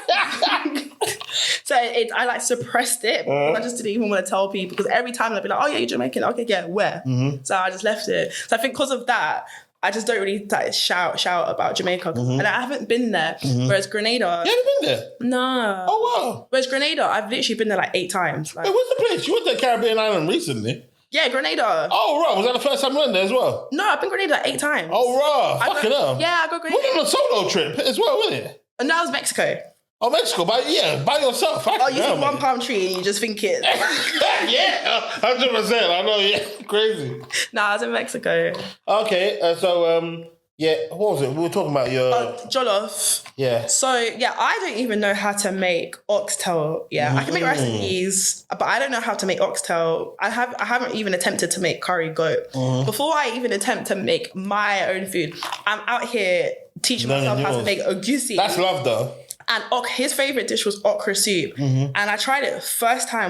So I like suppressed it because I just didn't even want to tell people, because every time they'd be like, oh yeah, you're Jamaican. Okay, yeah, where? So I just left it. So I think because of that, I just don't really like, shout about Jamaica. And I haven't been there. Whereas Grenada... You haven't been there? No. Oh, wow. Whereas Grenada, I've literally been there like 8 times. Like, hey, what's the place? You went to the Caribbean island recently. Yeah, Grenada. Oh, right. Was that the first time you went there as well? No, I've been Grenada like 8 times. Oh, right. Fucking hell. Yeah, I got Grenada. We went on a solo trip as well, wasn't it? And that was Mexico. Oh, Mexico, by yourself. Oh, you saw one palm tree and you just think it. Yeah, 100%. I know, yeah. Crazy. Nah, I was in Mexico. Okay, what was it? We were talking about your... jollof. Yeah. So, yeah, I don't even know how to make oxtail. Yeah, I can make rice and peas, but I don't know how to make oxtail. I haven't even attempted to make curry goat. Before I even attempt to make my own food, I'm out here teaching myself how to make Egusi. That's love, though. And his favourite dish was okra soup. And I tried it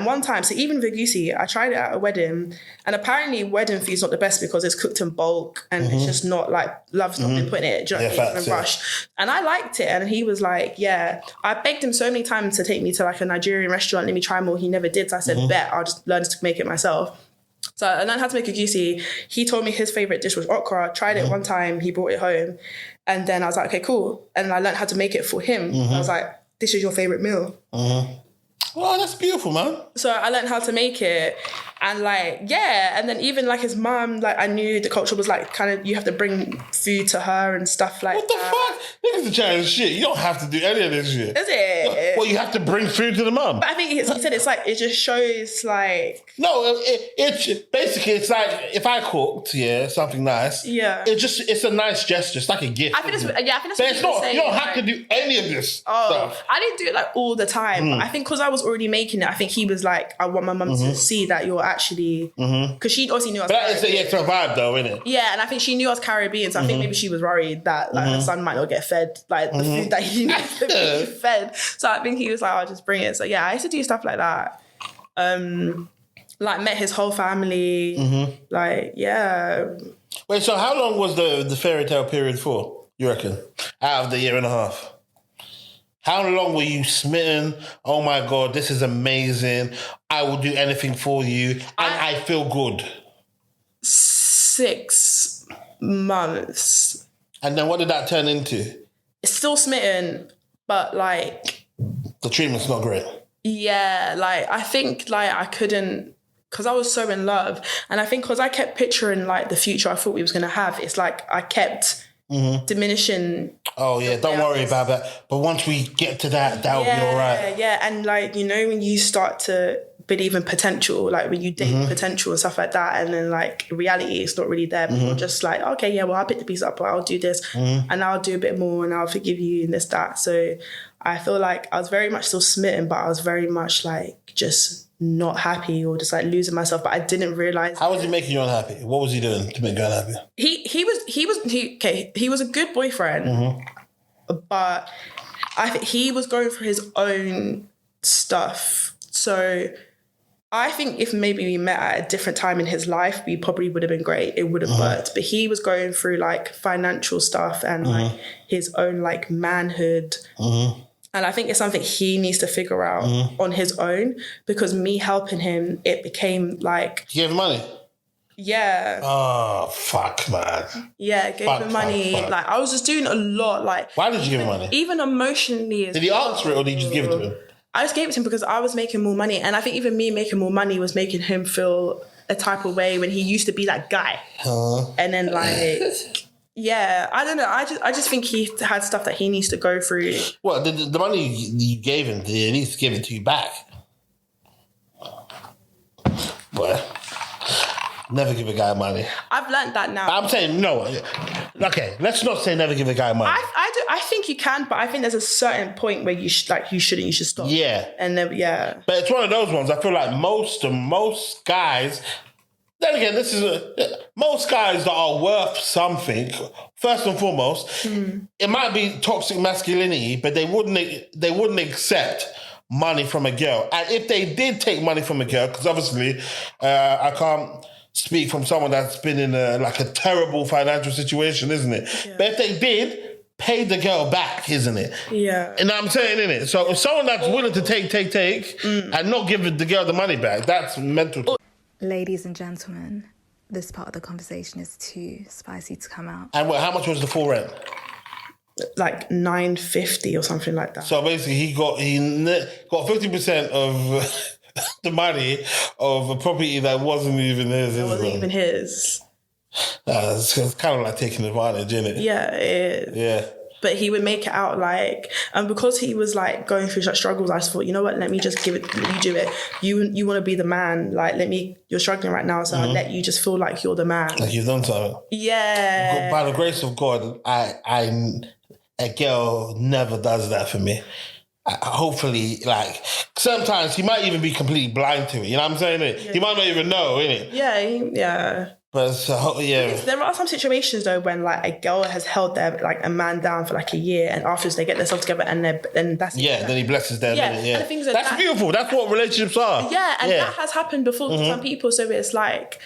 one time. So even with Egusi, I tried it at a wedding. And apparently wedding food's not the best because it's cooked in bulk and it's just not like, love's not been put in it. Do you know what I mean? In rush. And I liked it. And he was like, yeah. I begged him so many times to take me to like a Nigerian restaurant, let me try more. He never did. So I said, bet, I'll just learn to make it myself. So I learned how to make Egusi. He told me his favourite dish was okra. I tried it one time. He brought it home. And then I was like, okay, cool. And I learned how to make it for him. I was like, this is your favourite meal. Oh, that's beautiful, man. So I learned how to make it. And like, yeah. And then even like his mum, like I knew the culture was like kind of, you have to bring food to her and stuff like that. What the fuck? Niggas are trying shit. You don't have to do any of this shit. Is it? Well, you have to bring food to the mum. But I think he said it's like, it just shows like... No, it's basically, it's like if I cooked, something nice. Yeah. It's a nice gesture. It's like a gift. I think that's but it's not, saying, you don't have to do any of this stuff. I didn't do it like all the time. But I think because I was already making it, I think he was like, I want my mum to see that you're actually... Because she obviously knew I was Caribbean. It's a vibe though, isn't it? Yeah, and I think she knew I was Caribbean, so I think maybe she was worried that like her son might not get fed like the food that he needs to be fed. So I think he was like, I'll just bring it. So yeah, I used to do stuff like that. Like met his whole family. Like, yeah. Wait, so how long was the fairy tale period for, you reckon? Out of the 1.5 years? How long were you smitten? Oh my God, this is amazing. I will do anything for you. And I feel good. 6 months. And then what did that turn into? It's still smitten, but like... The treatment's not great. Yeah, like I think like I couldn't... Because I was so in love. And I think because I kept picturing like the future I thought we was going to have, it's like I kept... diminishing. Oh yeah, don't worry about that. But once we get to that, that'll be all right. Yeah, and like, you know, when you start to believe in potential, like when you date potential and stuff like that, and then like reality is not really there, but you're just like, okay, yeah, well, I'll pick the piece up, or I'll do this, and I'll do a bit more, and I'll forgive you, and this, that. So I feel like I was very much still smitten, but I was very much like just not happy or just like losing myself, but I didn't realize. How was he making you unhappy? What was he doing to make you unhappy? He was a good boyfriend, but I think he was going for his own stuff. So I think if maybe we met at a different time in his life, we probably would have been great. It would have worked. But he was going through like financial stuff and like his own like manhood. And I think it's something he needs to figure out on his own, because me helping him, it became like... You gave him money? Yeah. Oh, fuck, man. Yeah, gave him money. Fuck. Like, I was just doing a lot. Like, why did you give him money? Even emotionally. Did he ask for it or did you just give it to him? I just gave it to him because I was making more money. And I think even me making more money was making him feel a type of way when he used to be that guy. And then like... Yeah, I don't know. I just think he had stuff that he needs to go through. Well, the money you gave him, did he at least give it to you back? Well, never give a guy money. I've learned that now. I'm saying no. Okay, let's not say never give a guy money. I think you can, but I think there's a certain point where you shouldn't. You should stop. Yeah. And then But it's one of those ones. I feel like most guys. Then again, most guys that are worth something. First and foremost, it might be toxic masculinity, but they wouldn't accept money from a girl. And if they did take money from a girl, because obviously I can't speak from someone that's been in a terrible financial situation, isn't it? Yeah. But if they did, pay the girl back, isn't it? Yeah. And I'm saying, isn't it? So if someone that's willing to take and not give the girl the money back, that's mental. Ladies and gentlemen, this part of the conversation is too spicy to come out. And how much was the full rent? Like $950 or something like that. So basically, he got 50% of the money of a property that wasn't even his. It wasn't even his. It's kind of like taking advantage, isn't it? Yeah, it is. Yeah. But he would make it out like, and because he was like going through such struggles, I just thought, you know what, let me just give it, you do it. You want to be the man, like you're struggling right now, so I'll let you just feel like you're the man. Like you've done something. Yeah. By the grace of God, a girl never does that for me. Hopefully, like, sometimes he might even be completely blind to it, you know what I'm saying? Yeah. He might not even know, innit? Yeah, yeah. But because there are some situations though when like a girl has held a man down for like a year, and afterwards they get themselves together and that's then he blesses them. Yeah, and the things that's beautiful. That's what relationships are. Yeah, and that has happened before to some people. So it's like,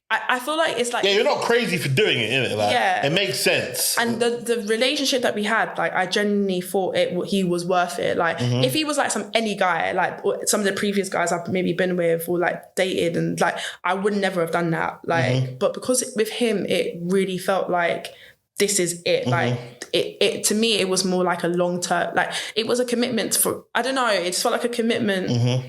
I feel like it's like... Yeah, you're not crazy for doing it, innit? Like, it makes sense. And the relationship that we had, like, I genuinely thought he was worth it. Like, if he was like any guy, like some of the previous guys I've maybe been with or like dated, and like, I would never have done that. Like, but because with him, it really felt like this is it. Like, it to me, it was more like a long term, like, it was a commitment for, I don't know, it just felt like a commitment.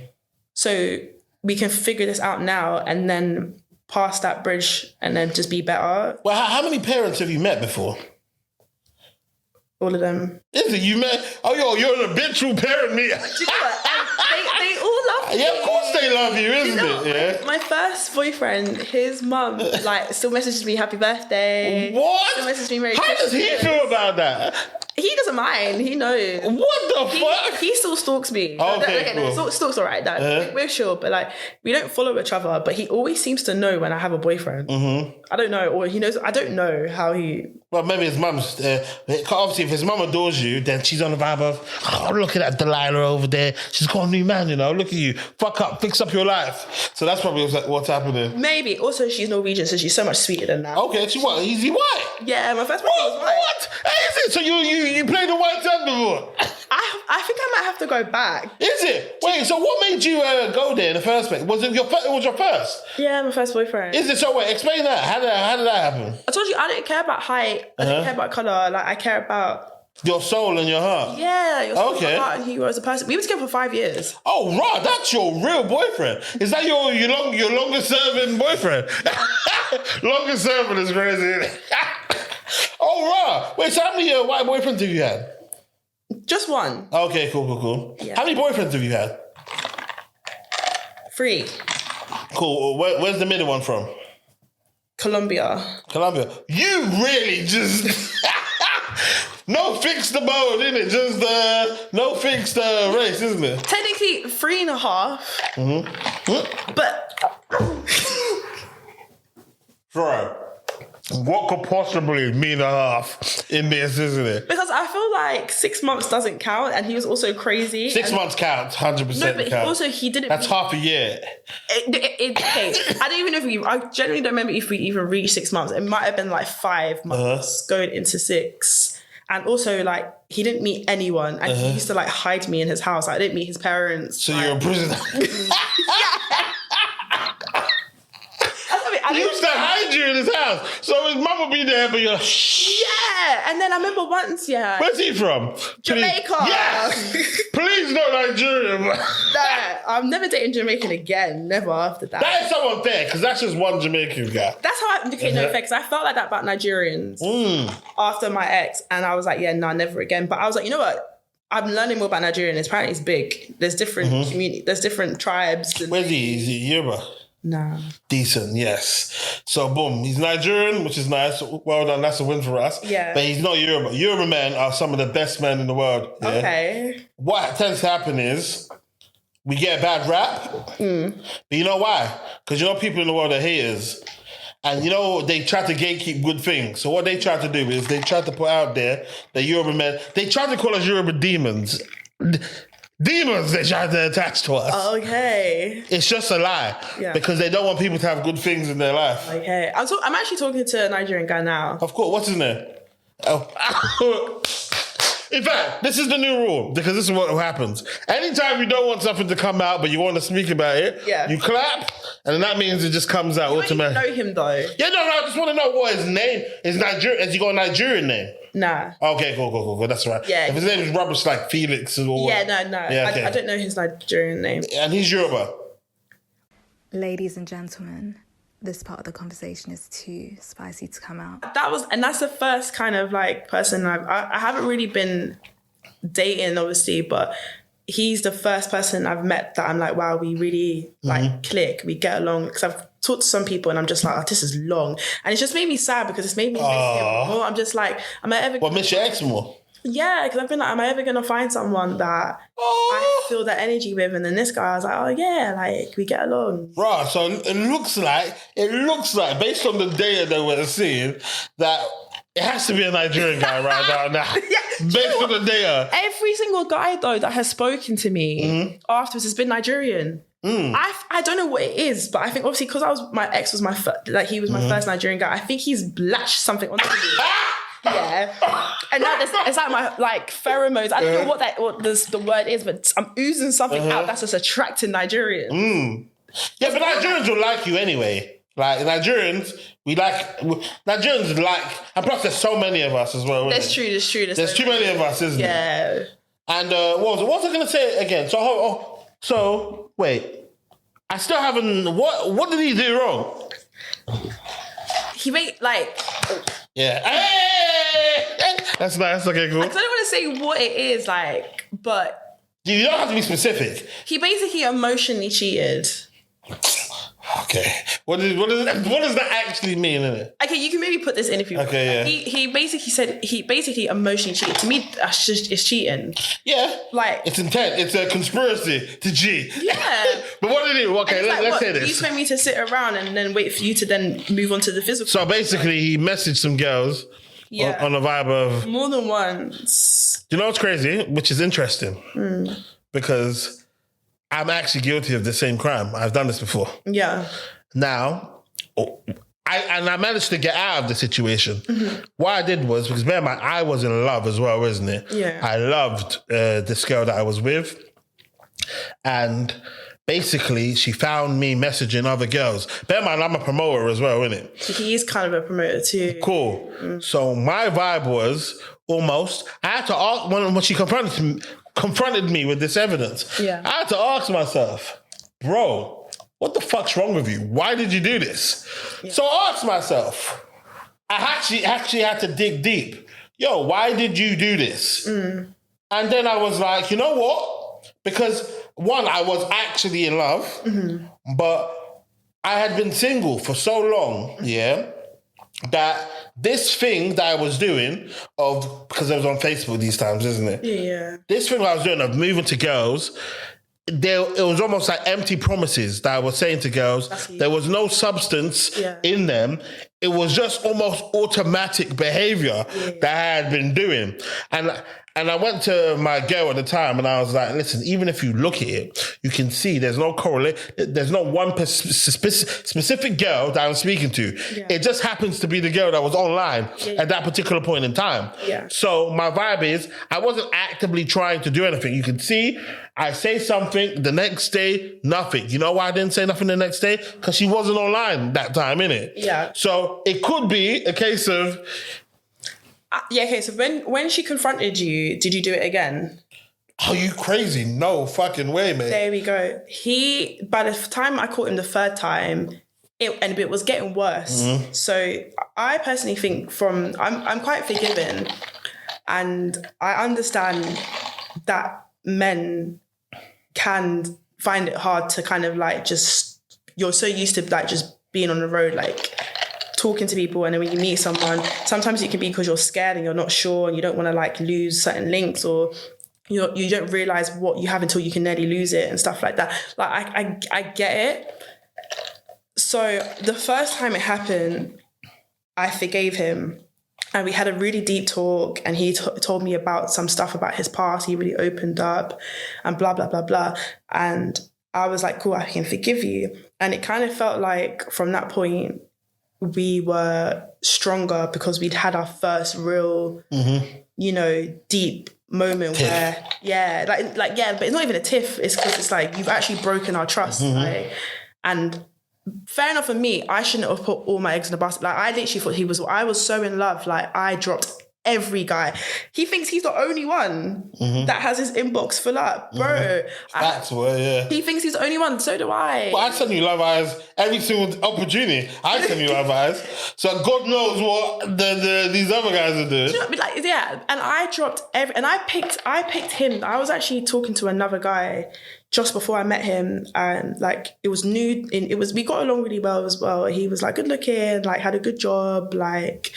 So we can figure this out now and then pass that bridge and then just be better. Well, how many parents have you met before? All of them. Is it? You met? Oh, you're an habitual parent, me. Do you know what? They all love me. Yeah, of course they love you, isn't it? Yeah. My first boyfriend, his mum, like, still messages me happy birthday. What? Still messages me Merry How Christmas. does he feel about that? He doesn't mind. He knows. What the fuck? He still stalks me. Okay, cool. Stalks all right. We're sure, but like, we don't follow each other. But he always seems to know when I have a boyfriend. I don't know, or he knows. I don't know how he. Well, maybe his mum's. Obviously, if his mum adores you, then she's on the vibe of, oh, look at that Delilah over there. She's got a new man, you know. Look at you. Fuck up, fix up your life. So that's probably what's happening. Maybe. Also, she's Norwegian, so she's so much sweeter than that. Okay, she what? Is he white? Yeah, my first boyfriend was white. What? Hey, is it? So you played the white time before? I think I might have to go back. Is it? Wait, so what made you go there in the first place? Was it your first? Yeah, my first boyfriend. Is it? So wait, explain that. How did that happen? I told you I didn't care about height. I didn't care about colour. Like, I care about your soul and your heart. Yeah, your soul and your heart, and who you are as a person. We were together for 5 years. Oh, right, that's your real boyfriend. Is that your longest serving boyfriend? Longest serving is crazy, isn't it? Oh, right. Wait, so how many white boyfriends have you had? Just one. Okay, cool. Yeah. How many boyfriends have you had? 3. Cool. Where's the middle one from? Colombia. You really just... No fixed mode, innit? Just no fixed race, isn't it? Technically 3.5. But... Bro. What could possibly mean a half in this, isn't it? Because I feel like 6 months doesn't count, and he was also crazy. 6 months counts, 100% No, but counts. he didn't. That's half a year. Okay, I don't even know I generally don't remember if we even reached 6 months. It might have been like 5 months going into 6. And also, like, he didn't meet anyone, and he used to like hide me in his house. I didn't meet his parents. So you're a prisoner. He used to hide you in his house. So his mum would be there, but you're yeah. And then I remember once, Where's he from? Jamaica. Yes! Please not Nigerian. Nah, I'm never dating Jamaican again. Never after that. That is so unfair, because that's just one Jamaican guy. That's how no fair, because I felt like that about Nigerians after my ex. And I was like, never again. But I was like, you know what? I'm learning more about Nigerian. Apparently it's big. There's different communities. There's different tribes. Where's he? Is he Yoruba? Nah. Decent, yes. So, boom. He's Nigerian, which is nice. Well done. That's a win for us. Yeah. But he's not Yoruba. Yoruba men are some of the best men in the world. Yeah? Okay. What tends to happen is we get a bad rap. But you know why? Because you know people in the world are haters. And you know, they try to gatekeep good things. So what they try to do is they try to put out there that Yoruba men, they try to call us Yoruba demons. Demons they try to attach to us. Okay. It's just a lie. Yeah. Because they don't want people to have good things in their life. Okay. I'm actually talking to a Nigerian guy now. Of course. What's his name? Oh. In fact, this is the new rule, because this is what happens. Anytime you don't want something to come out, but you want to speak about it, you clap, and then that means it just comes out automatically. You know him, though. Yeah, no, I just want to know what his name is. Nigerian? Has he got a Nigerian name? Nah. Okay, cool. That's right. Yeah. If his name is rubbish like Felix or... Yeah, no. Yeah, okay. I don't know his Nigerian name. And he's Yoruba. Ladies and gentlemen, this part of the conversation is too spicy to come out. That's the first kind of like person I haven't really been dating, obviously, but he's the first person I've met that I'm like, wow, we really like click, we get along. Because I've talked to some people and I'm just like, oh, this is long, and it's just made me sad because it's made me miss him more. I'm just like, am I ever? What, miss your ex more? Yeah, because I've been like, am I ever gonna find someone that I feel that energy with? And then this guy, I was like, oh yeah, like we get along. Right, so it looks like, based on the data that we're seeing, that it has to be a Nigerian guy right now. Based on the data. Every single guy though that has spoken to me afterwards has been Nigerian. I don't know what it is, but I think obviously because my ex was he was my first Nigerian guy. I think he's latched something onto me. Yeah, and now it's like my like pheromones. I don't know what the word is, but I'm oozing something out that's just attracting Nigerians. Yeah, but Nigerians will like you anyway. Like Nigerians, and plus there's so many of us as well. That's true. There's too many of us, isn't there? Yeah. And what was I going to say again? So wait, I still haven't. What did he do wrong? He made like. Yeah. Hey! That's nice. Okay, cool. I don't want to say what it is, like, but you don't have to be specific. He basically emotionally cheated. Okay. What does that actually mean, innit? Okay, you can maybe put this in if you want. Okay, yeah. He basically said he emotionally cheated. To me, that's just it's cheating. Yeah. Like it's intent. It's a conspiracy to cheat. Yeah. But what did he? Okay, let's say this. You told me to sit around and then wait for you to then move on to the physical. So basically, he messaged some girls on a vibe of more than once. Do you know what's crazy? Which is interesting because I'm actually guilty of the same crime. I've done this before. Yeah. Now, I managed to get out of the situation. What I did was, because bear in mind, I was in love as well, wasn't it? Yeah. I loved this girl that I was with. And basically, she found me messaging other girls. Bear in mind, I'm a promoter as well, isn't it? He is kind of a promoter too. Cool. So my vibe was almost, I had to ask, when she confronted me with this evidence, I had to ask myself, bro, what the fuck's wrong with you? Why did you do this? Yeah. So I asked myself, I actually had to dig deep. Yo, why did you do this? And then I was like, you know what? Because one, I was actually in love, but I had been single for so long, that this thing that I was doing because I was on Facebook these times, isn't it? Yeah. This thing I was doing of moving to girls, it was almost like empty promises that I was saying to girls. There was no substance in them. It was just almost automatic behavior that I had been doing. And I went to my girl at the time and I was like, listen, even if you look at it, you can see there's no correlation. There's not one specific girl that I'm speaking to. Yeah. It just happens to be the girl that was online at that particular point in time. Yeah. So my vibe is I wasn't actively trying to do anything. You can see I say something, the next day, nothing. You know why I didn't say nothing the next day? Because she wasn't online that time, innit? Yeah. So it could be a case of... okay, so when she confronted you, did you do it again? Are you crazy? No fucking way, mate. There we go. By the time I caught him the third time, it was getting worse. Mm-hmm. So I personally think I'm quite forgiving, and I understand that men can find it hard to kind of like you're so used to like just being on the road, like talking to people, and then when you meet someone, sometimes it can be because you're scared and you're not sure and you don't want to like lose certain links, or you don't realize what you have until you can nearly lose it and stuff like that. Like I get it. So the first time it happened, I forgave him and we had a really deep talk, and he told me about some stuff about his past. He really opened up and blah, blah, blah, blah. And I was like, cool, I can forgive you. And it kind of felt like from that point, we were stronger because we'd had our first real, deep moment tiff. Where, but it's not even a tiff. It's because it's like, you've actually broken our trust. Right? And fair enough for me, I shouldn't have put all my eggs in the basket. Like, I literally thought I was so in love. Like, I dropped every guy. He thinks he's the only one that has his inbox full up. Bro. That's where, yeah. He thinks he's the only one, so do I. Well, I send you love eyes every single opportunity. I send you love eyes. So God knows what these other guys are doing. You know, like, yeah, and I dropped and I picked him. I was actually talking to another guy just before I met him, and like it was new. We got along really well as well. He was like good looking, like had a good job, like.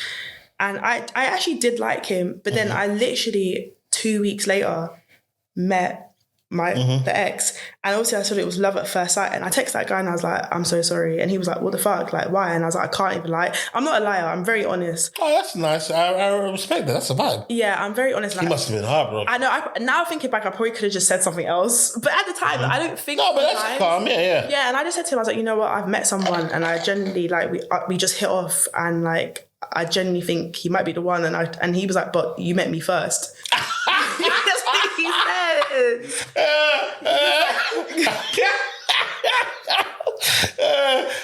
And I actually did like him, but then I literally 2 weeks later met the ex, and obviously I thought it was love at first sight. And I texted that guy and I was like, I'm so sorry. And he was like, what the fuck? Like, why? And I was like, I can't even lie. I'm not a liar. I'm very honest. Oh, that's nice. I respect that. That's a vibe. Yeah, I'm very honest. He must have been heartbroken. I know. Now thinking back, I probably could have just said something else. But at the time, I don't think. No, but that's calm. Yeah. Yeah, and I just said to him, I was like, you know what? I've met someone, and I genuinely like we just hit off, and like I genuinely think he might be the one. And he was like, but you met me first. That's what he said.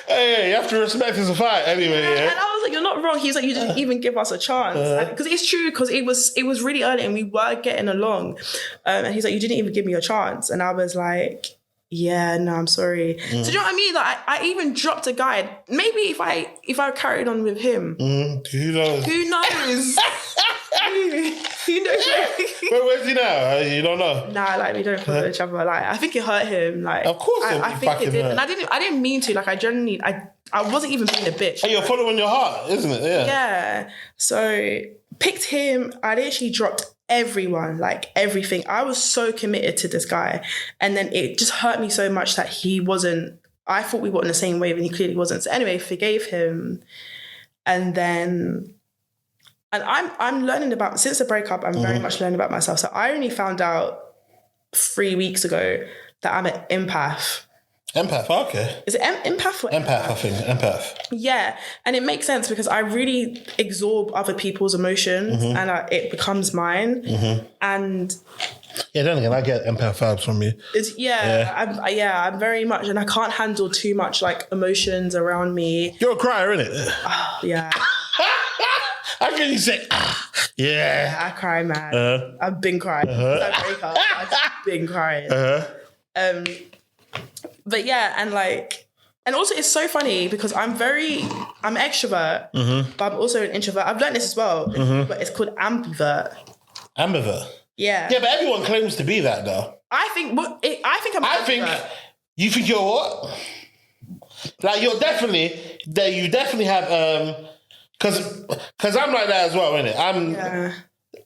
Hey, you have to respect his fight anyway. Yeah. And I was like, you're not wrong. He's like, you didn't even give us a chance. Because it's true, because it was really early and we were getting along. And he's like, you didn't even give me a chance. And I was like, yeah, no, I'm sorry. So do you know what I mean? Like, I even dropped a guy. Maybe if I carried on with him. Who knows? Who knows? Who knows? Where's he now? You don't know? Nah, like we don't follow each other. Like, I think it hurt him. Like, of course, I think it did, hurt. and I didn't mean to. Like, I wasn't even being a bitch. Hey, you're following your heart, isn't it? Yeah. Yeah. So picked him. I literally dropped everyone, like everything. I was so committed to this guy, and then it just hurt me so much that he wasn't. I thought we were on the same wave, and he clearly wasn't. So anyway, forgave him, and then. And I'm learning about, since the breakup, I'm very much learning about myself. So I only found out 3 weeks ago that I'm an empath. Empath, okay. Is it empath or empath? I think, empath. Yeah, and it makes sense because I really absorb other people's emotions and it becomes mine. And... yeah, then again, I get empath vibes from you. I'm very much, and I can't handle too much like emotions around me. You're a crier, innit? Oh, yeah. How can you say, yeah? I cry, man. I've been crying. I break up. I've been crying. But yeah, and also it's so funny because I'm an extrovert, but I'm also an introvert. I've learned this as well, but it's called ambivert. Ambivert? Yeah. Yeah, but everyone claims to be that though. I think I'm ambivert. You think you're what? Like you definitely have, Cause I'm like that as well, innit?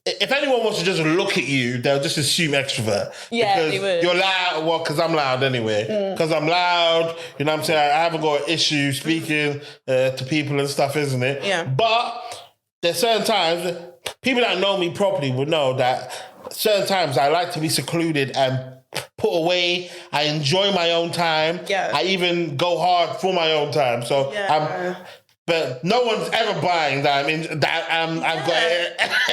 if anyone wants to just look at you, they'll just assume extrovert. Yeah, because they would. You're loud. Well, because I'm loud anyway. Because I'm loud. You know what I'm saying? I haven't got an issue speaking to people and stuff, isn't it? Yeah. But there's certain times, people that know me properly would know that certain times I like to be secluded and put away. I enjoy my own time. Yeah. I even go hard for my own time. So but no one's ever buying that. I mean, I've got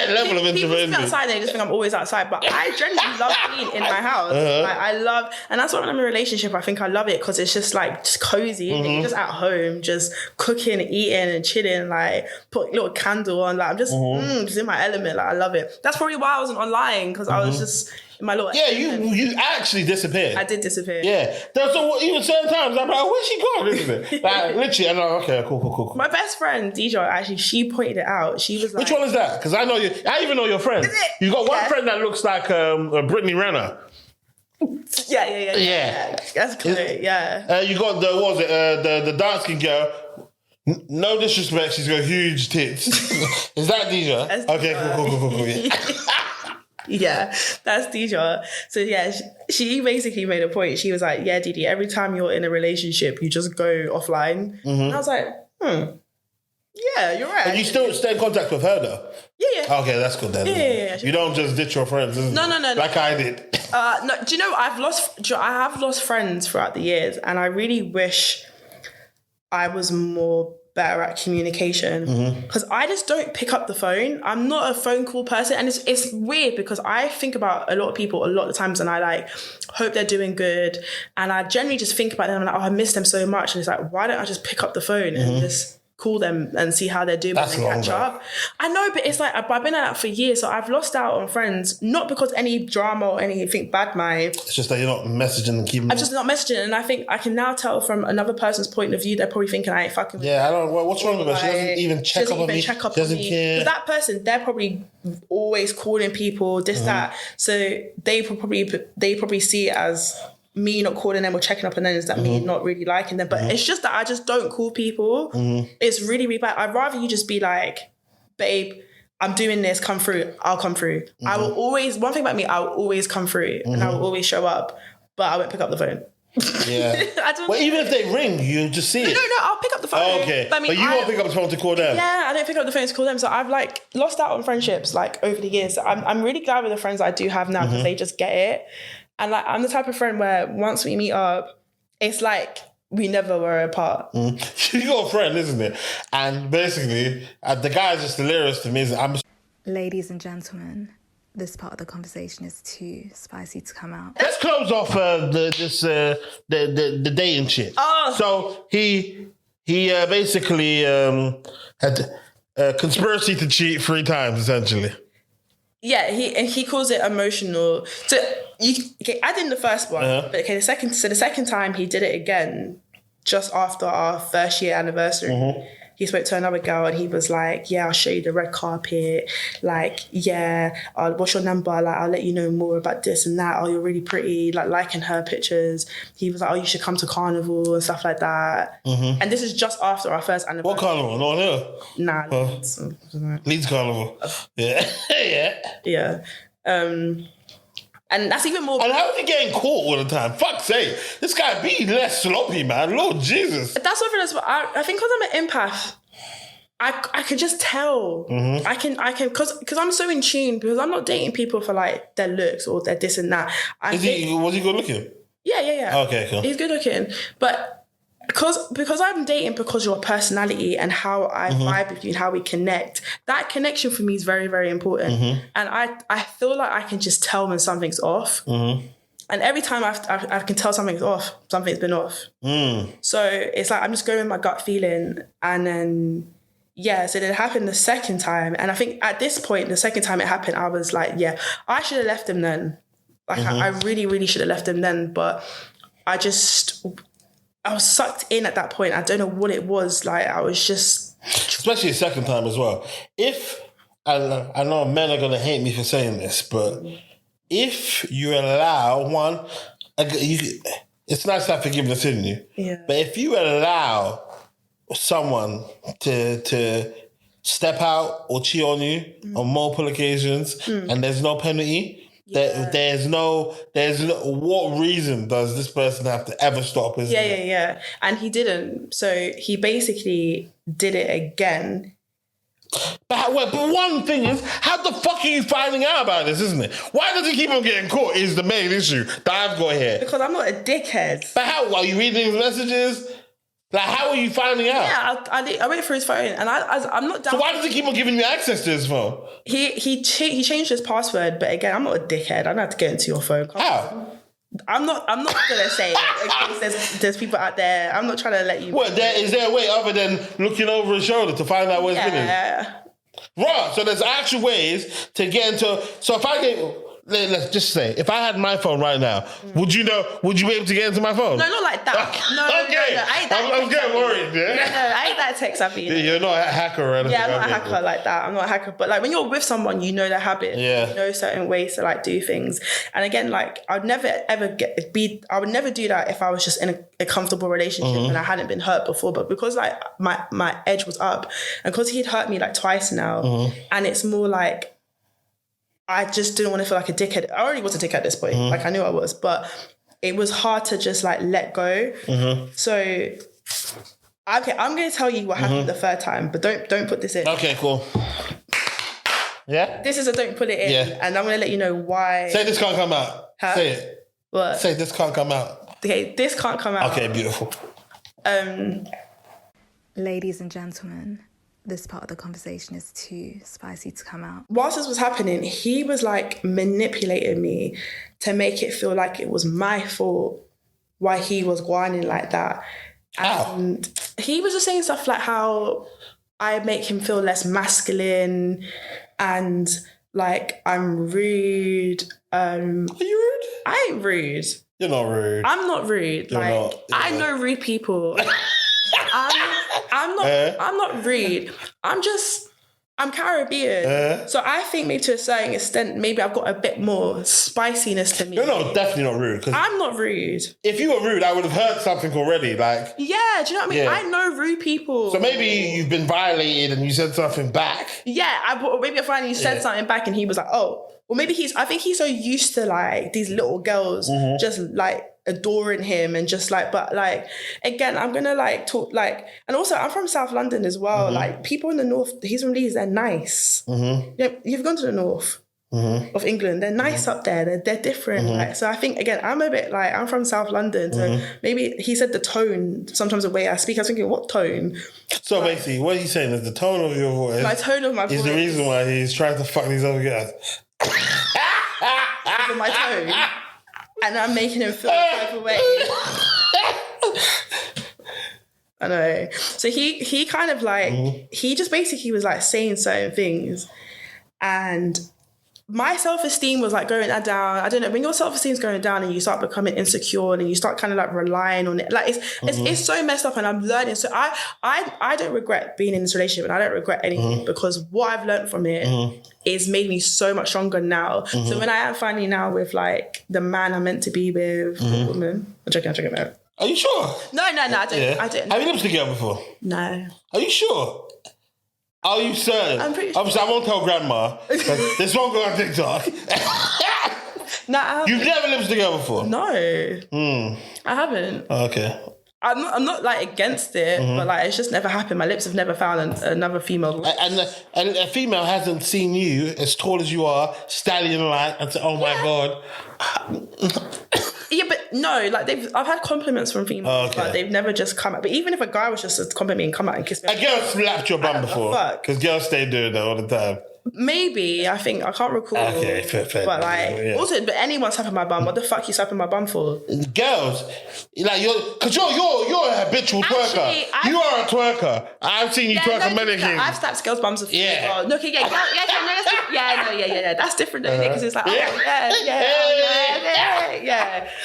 a level of introversion. People see me outside and they just think I'm always outside, but I genuinely love being in my house. Like, I love, and that's why when I'm in a relationship, I think I love it because it's just like just cozy. You're just at home, just cooking, eating, and chilling. Like put a little candle on. Like I'm just in my element. Like I love it. That's probably why I wasn't online because I was just. In my little you actually disappeared. I did disappear. Yeah. So even certain times I'm like, where's she gone, isn't it? Like literally, I'm like, okay, cool. My best friend, DJ, actually, she pointed it out. She was like, which one is that? Because I know you. I even know your friend. Is it? You got one friend that looks like Brittany Renner. Yeah. That's clear. Yeah. You got the dark skin girl. No disrespect, she's got huge tits. Is that DJ? That's okay, cool. Yeah. Yeah, that's Deja. So yeah, she basically made a point. She was like, yeah, Didi, every time you're in a relationship, you just go offline. And I was like, yeah, you're right. And you still stay in contact with her though? Yeah. Okay, that's good then. Yeah. You don't just ditch your friends, isn't No. it? Like I did. No, do you know, I have lost friends throughout the years and I really wish I was more better at communication because I just don't pick up the phone. I'm not a phone call person and it's weird because I think about a lot of people a lot of times and I like hope they're doing good and I generally just think about them and like, oh, I miss them so much and it's like, why don't I just pick up the phone and just call them and see how they're doing and catch up. I know, but it's like I've been at that for years, so I've lost out on friends, not because any drama or anything bad it's just that you're not messaging and keeping. I'm just not messaging, and I think I can now tell from another person's point of view, they're probably thinking I ain't fucking with I don't know what's wrong with her. She doesn't even check up on me. She doesn't care. That person, they're probably always calling people, that. So they probably see it as me not calling them or checking up on them, is that me not really liking them. But it's just that I just don't call people. It's really, really bad. I'd rather you just be like, babe, I'm doing this, come through. I'll come through. I will always, one thing about me, I will always come through and I will always show up, but I won't pick up the phone. Yeah. Well, even if they ring, you just see it. No, I'll pick up the phone. Oh, okay. But you won't pick up the phone to call them. Yeah, I don't pick up the phone to call them. So I've like lost out on friendships like over the years. I'm really glad with the friends I do have now because they just get it. And like I'm the type of friend where once we meet up, it's like we never were apart. You got a friend, isn't it? And basically, the guy is just hilarious to me. Ladies and gentlemen, this part of the conversation is too spicy to come out. Let's close off the dating shit. Oh. So he basically had a conspiracy to cheat 3 times essentially. Yeah, he calls it emotional. So I did the first one, but the second time he did it again, just after our first year anniversary. He spoke to another girl and he was like, yeah, I'll show you the red carpet. Like, yeah, what's your number? Like, I'll let you know more about this and that. Oh, you're really pretty. Like, liking her pictures. He was like, oh, you should come to carnival and stuff like that. And this is just after our first anniversary. What carnival? No, no. Nah. Leeds carnival. Yeah. Yeah. And that's even more... And how is he getting caught all the time? Fuck's sake. This guy be less sloppy, man. Lord Jesus. That's what it is. I think because I'm an empath, I could just tell. I can, because I'm so in tune, because I'm not dating people for like their looks or their this and that. Was he good looking? Yeah. Okay, cool. He's good looking. But because I'm dating because your personality and how I vibe with you and how we connect, that connection for me is very, very important. And I feel like I can just tell when something's off. And every time I can tell something's off, something's been off. So it's like I'm just going with my gut feeling. And then, so it happened the second time. And I think at this point, the second time it happened, I was like, I should have left him then. Like I really, really should have left him then. But I was sucked in at that point. I don't know what it was. Like, I was just... Especially the second time as well. I know men are going to hate me for saying this, but if you allow it's nice to have forgiveness in you. Yeah. But if you allow someone to step out or cheat on you on multiple occasions and there's no penalty, there's no, what reason does this person have to ever stop? Yeah. And he didn't. So he basically did it again. But one thing is, how the fuck are you finding out about this, isn't it? Why does he keep on getting caught is the main issue that I've got here. Because I'm not a dickhead. But how? Are you reading his messages? Like, how are you finding out? Yeah, I went through his phone and I'm not down. So why does he keep on giving you access to his phone? He changed his password, but again, I'm not a dickhead. I don't have to get into your phone. How? I'm not gonna say it. There's people out there. I'm not trying to let you. What? Is there a way other than looking over his shoulder to find out what's happening? Yeah. Right. So there's actual ways to get into. So if I get. Let's just say, if I had my phone right now, would you be able to get into my phone? No, not like that. No, okay. no. I'm getting worried, yeah? No, I ain't that text I mean. You're not a hacker or anything. Yeah, I'm not a hacker like that. I'm not a hacker. But like when you're with someone, you know their habits. Yeah. You know certain ways to like do things. And again, like I would never do that if I was just in a comfortable relationship and I hadn't been hurt before. But because like my edge was up and because he'd hurt me like twice now and it's more like I just didn't want to feel like a dickhead. I already was a dickhead at this point. Like I knew I was, but it was hard to just like let go. So, okay, I'm going to tell you what happened the third time, but don't put this in. Okay, cool. Yeah? This is a don't put it in. Yeah. And I'm going to let you know why. Say this can't come out. Huh? Say it. What? Say this can't come out. Okay, this can't come out. Okay, beautiful. Ladies and gentlemen, this part of the conversation is too spicy to come out. Whilst this was happening, he was like manipulating me to make it feel like it was my fault why he was whining like that. And he was just saying stuff like how I make him feel less masculine and like I'm rude. Are you rude? I ain't rude. You're not rude. I'm not rude. I know rude people. I'm not rude. I'm Caribbean. So I think maybe to a certain extent, maybe I've got a bit more spiciness to me. You're not definitely not rude. I'm not rude. If you were rude, I would have heard something already. Like, yeah, do you know what I mean? Yeah. I know rude people. So maybe you've been violated and you said something back. Yeah, maybe I finally said something back and he was like, oh. Well, maybe I think he's so used to like these little girls just like adoring him and just like, but like, again, I'm going to like talk like, and also I'm from South London as well. Like people in the north, he's from Leeds, they're nice. You've gone to the north of England. They're nice up there. They're different. Like, so I think, again, I'm a bit like, I'm from South London. So maybe he said the tone, sometimes the way I speak, I was thinking, what tone? So basically, what are you saying is the tone of your voice. My tone of my voice. Is the reason why he's trying to fuck these other guys. With my tone. And I'm making him feel a type of way. I know. So he kind of like, he just basically was like saying certain things. And my self-esteem was like going down. I don't know, when your self-esteem is going down and you start becoming insecure and you start kind of like relying on it, like it's so messed up and I'm learning. So I don't regret being in this relationship and I don't regret anything because what I've learned from it is made me so much stronger now. So when I am finally now with like the man I'm meant to be with, the woman, I'm joking, man. Are you sure? No, I don't. Yeah. I didn't. Have you lived together before? No. Are you sure? Are you certain? I'm pretty sure. Obviously, I won't tell grandma. This won't go on TikTok. No, You've never lived together before? No. I haven't. Okay. I'm not like against it, but like it's just never happened. My lips have never found another female. And a female hasn't seen you as tall as you are, stallion-like, and said, "Oh my God." Yeah, but no, like I've had compliments from females, but they've never just come out. But even if a guy was just to compliment me and come out and kiss me, a girl slapped your bum before, because girls stay doing that all the time. Maybe, I can't recall. Okay, fair. But like, also, but anyone slapping my bum, what the fuck you slapping my bum for? Girls, like you're a habitual twerker. You are a twerker. I've seen you twerk on many occasions. I've slapped girls' bums before. Yeah. No, okay, that's different though, because it's like, yeah.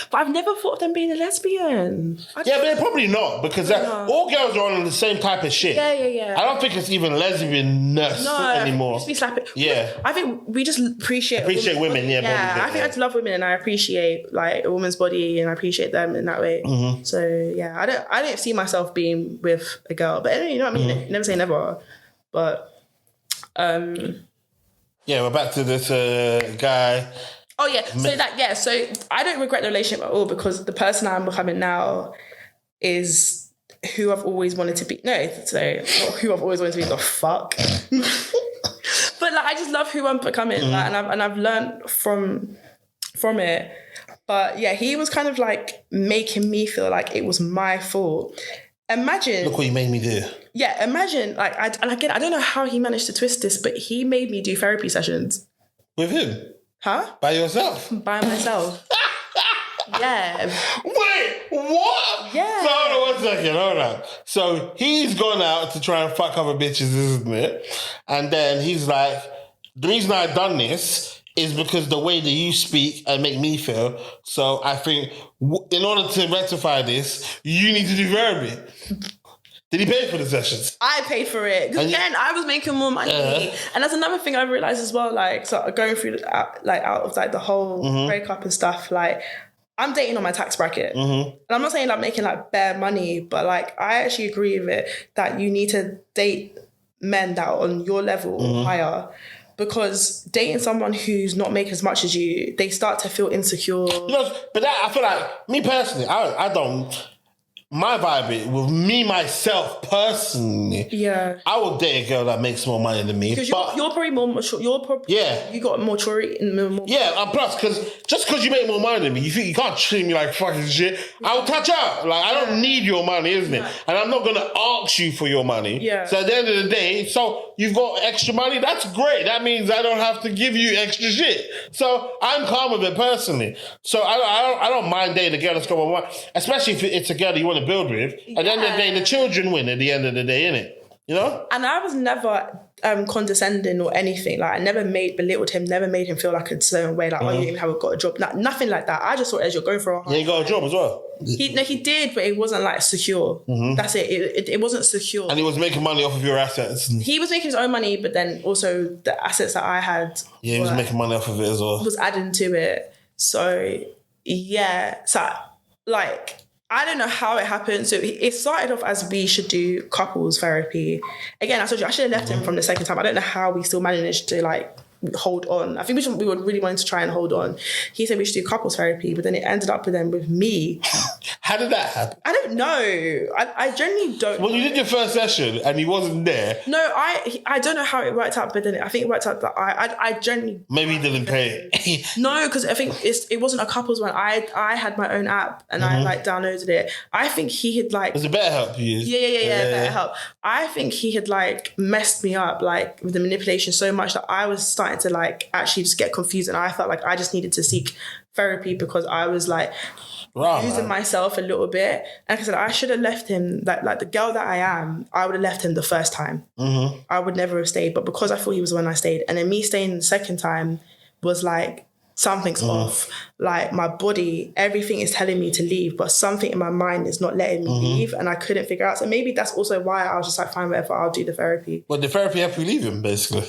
But I've never thought of them being a lesbian. But they're probably not, because all girls are on the same type of shit. Yeah. I don't think it's even lesbian-ness anymore. Just be slapping. Yeah. I think we just appreciate women, I think I just love women and I appreciate like a woman's body and I appreciate them in that way. So yeah, I don't see myself being with a girl, but you know what I mean? Never say never. But Yeah, we're back to this guy. Oh yeah, so I don't regret the relationship at all because the person I'm becoming now is who I've always wanted to be. No, so who I've always wanted to be. The fuck. But like, I just love who I'm becoming, like, and I've learned from it. But yeah, he was kind of like making me feel like it was my fault. Imagine. Look what you made me do. Yeah, imagine. Like, I don't know how he managed to twist this, but he made me do therapy sessions. With him? Huh? By yourself? By myself. Yeah. Wait, what? Yeah. So hold on 1 second, hold on. So he's gone out to try and fuck other bitches, isn't it? And then he's like, the reason I've done this is because the way that you speak and make me feel. So I think in order to rectify this, you need to do therapy. Did he pay for the sessions? I paid for it. Because then I was making more money. And that's another thing I've realised as well, like, so going through, out of, like, the whole breakup and stuff, like, I'm dating on my tax bracket. And I'm not saying, like, making, like, bare money, but, like, I actually agree with it that you need to date men that are on your level or higher. Because dating someone who's not making as much as you, they start to feel insecure. You know, but that, I feel like, me personally, I don't... My vibe with me, myself, personally, I would date a girl that makes more money than me. Because you're probably more mature. You got more maturity. Yeah, and plus, just because you make more money than me, you think you can't treat me like fucking shit. I'll touch out. Like, I don't need your money, isn't it? And I'm not going to ask you for your money. Yeah. So at the end of the day, so you've got extra money, that's great. That means I don't have to give you extra shit. So I'm calm with it personally. So I don't mind dating a girl that's got more money, especially if it's a girl that you want to build with. At the end of the day, the children win at the end of the day, innit? You know? And I was never condescending or anything. Like, I never belittled him, never made him feel like a certain way, like, oh, you haven't got a job. Like, nothing like that. I just thought, as you're going for a hard time. Yeah, he got a job as well. He did, but it wasn't, like, secure. That's it. It wasn't secure. And he was making money off of your assets. He was making his own money, but then also the assets that I had. Yeah, he was making money off of it as well. Was adding to it. So, yeah. So, like... I don't know how it happened. So it started off as we should do couples therapy. Again, I told you, I should have left him from the second time. I don't know how we still managed to, like, hold on. I think we were really wanting to try and hold on. He said we should do couples therapy, but then it ended up with me. How did that happen? I don't know. I genuinely don't know. Well, you did your first session and he wasn't there. No, I don't know how it worked out, but then I think it worked out that I genuinely... Maybe he didn't pay. No, because I think it wasn't a couples one. I had my own app and I, like, downloaded it. I think he had, like... Was it BetterHelp you used? Yeah, BetterHelp. I think he had, like, messed me up, like, with the manipulation so much that I was starting to, like, actually just get confused, and I felt like I just needed to seek therapy because I was, like, losing myself a little bit. And like I said, I should have left him, like the girl that I am, I would have left him the first time. I would never have stayed, but because I thought he was the one, I stayed. And then me staying the second time was like, something's off. Like, my body, everything is telling me to leave, but something in my mind is not letting me leave, and I couldn't figure out. So maybe that's also why I was just like, fine, whatever, I'll do the therapy. Well, the therapy helped you leave him, basically?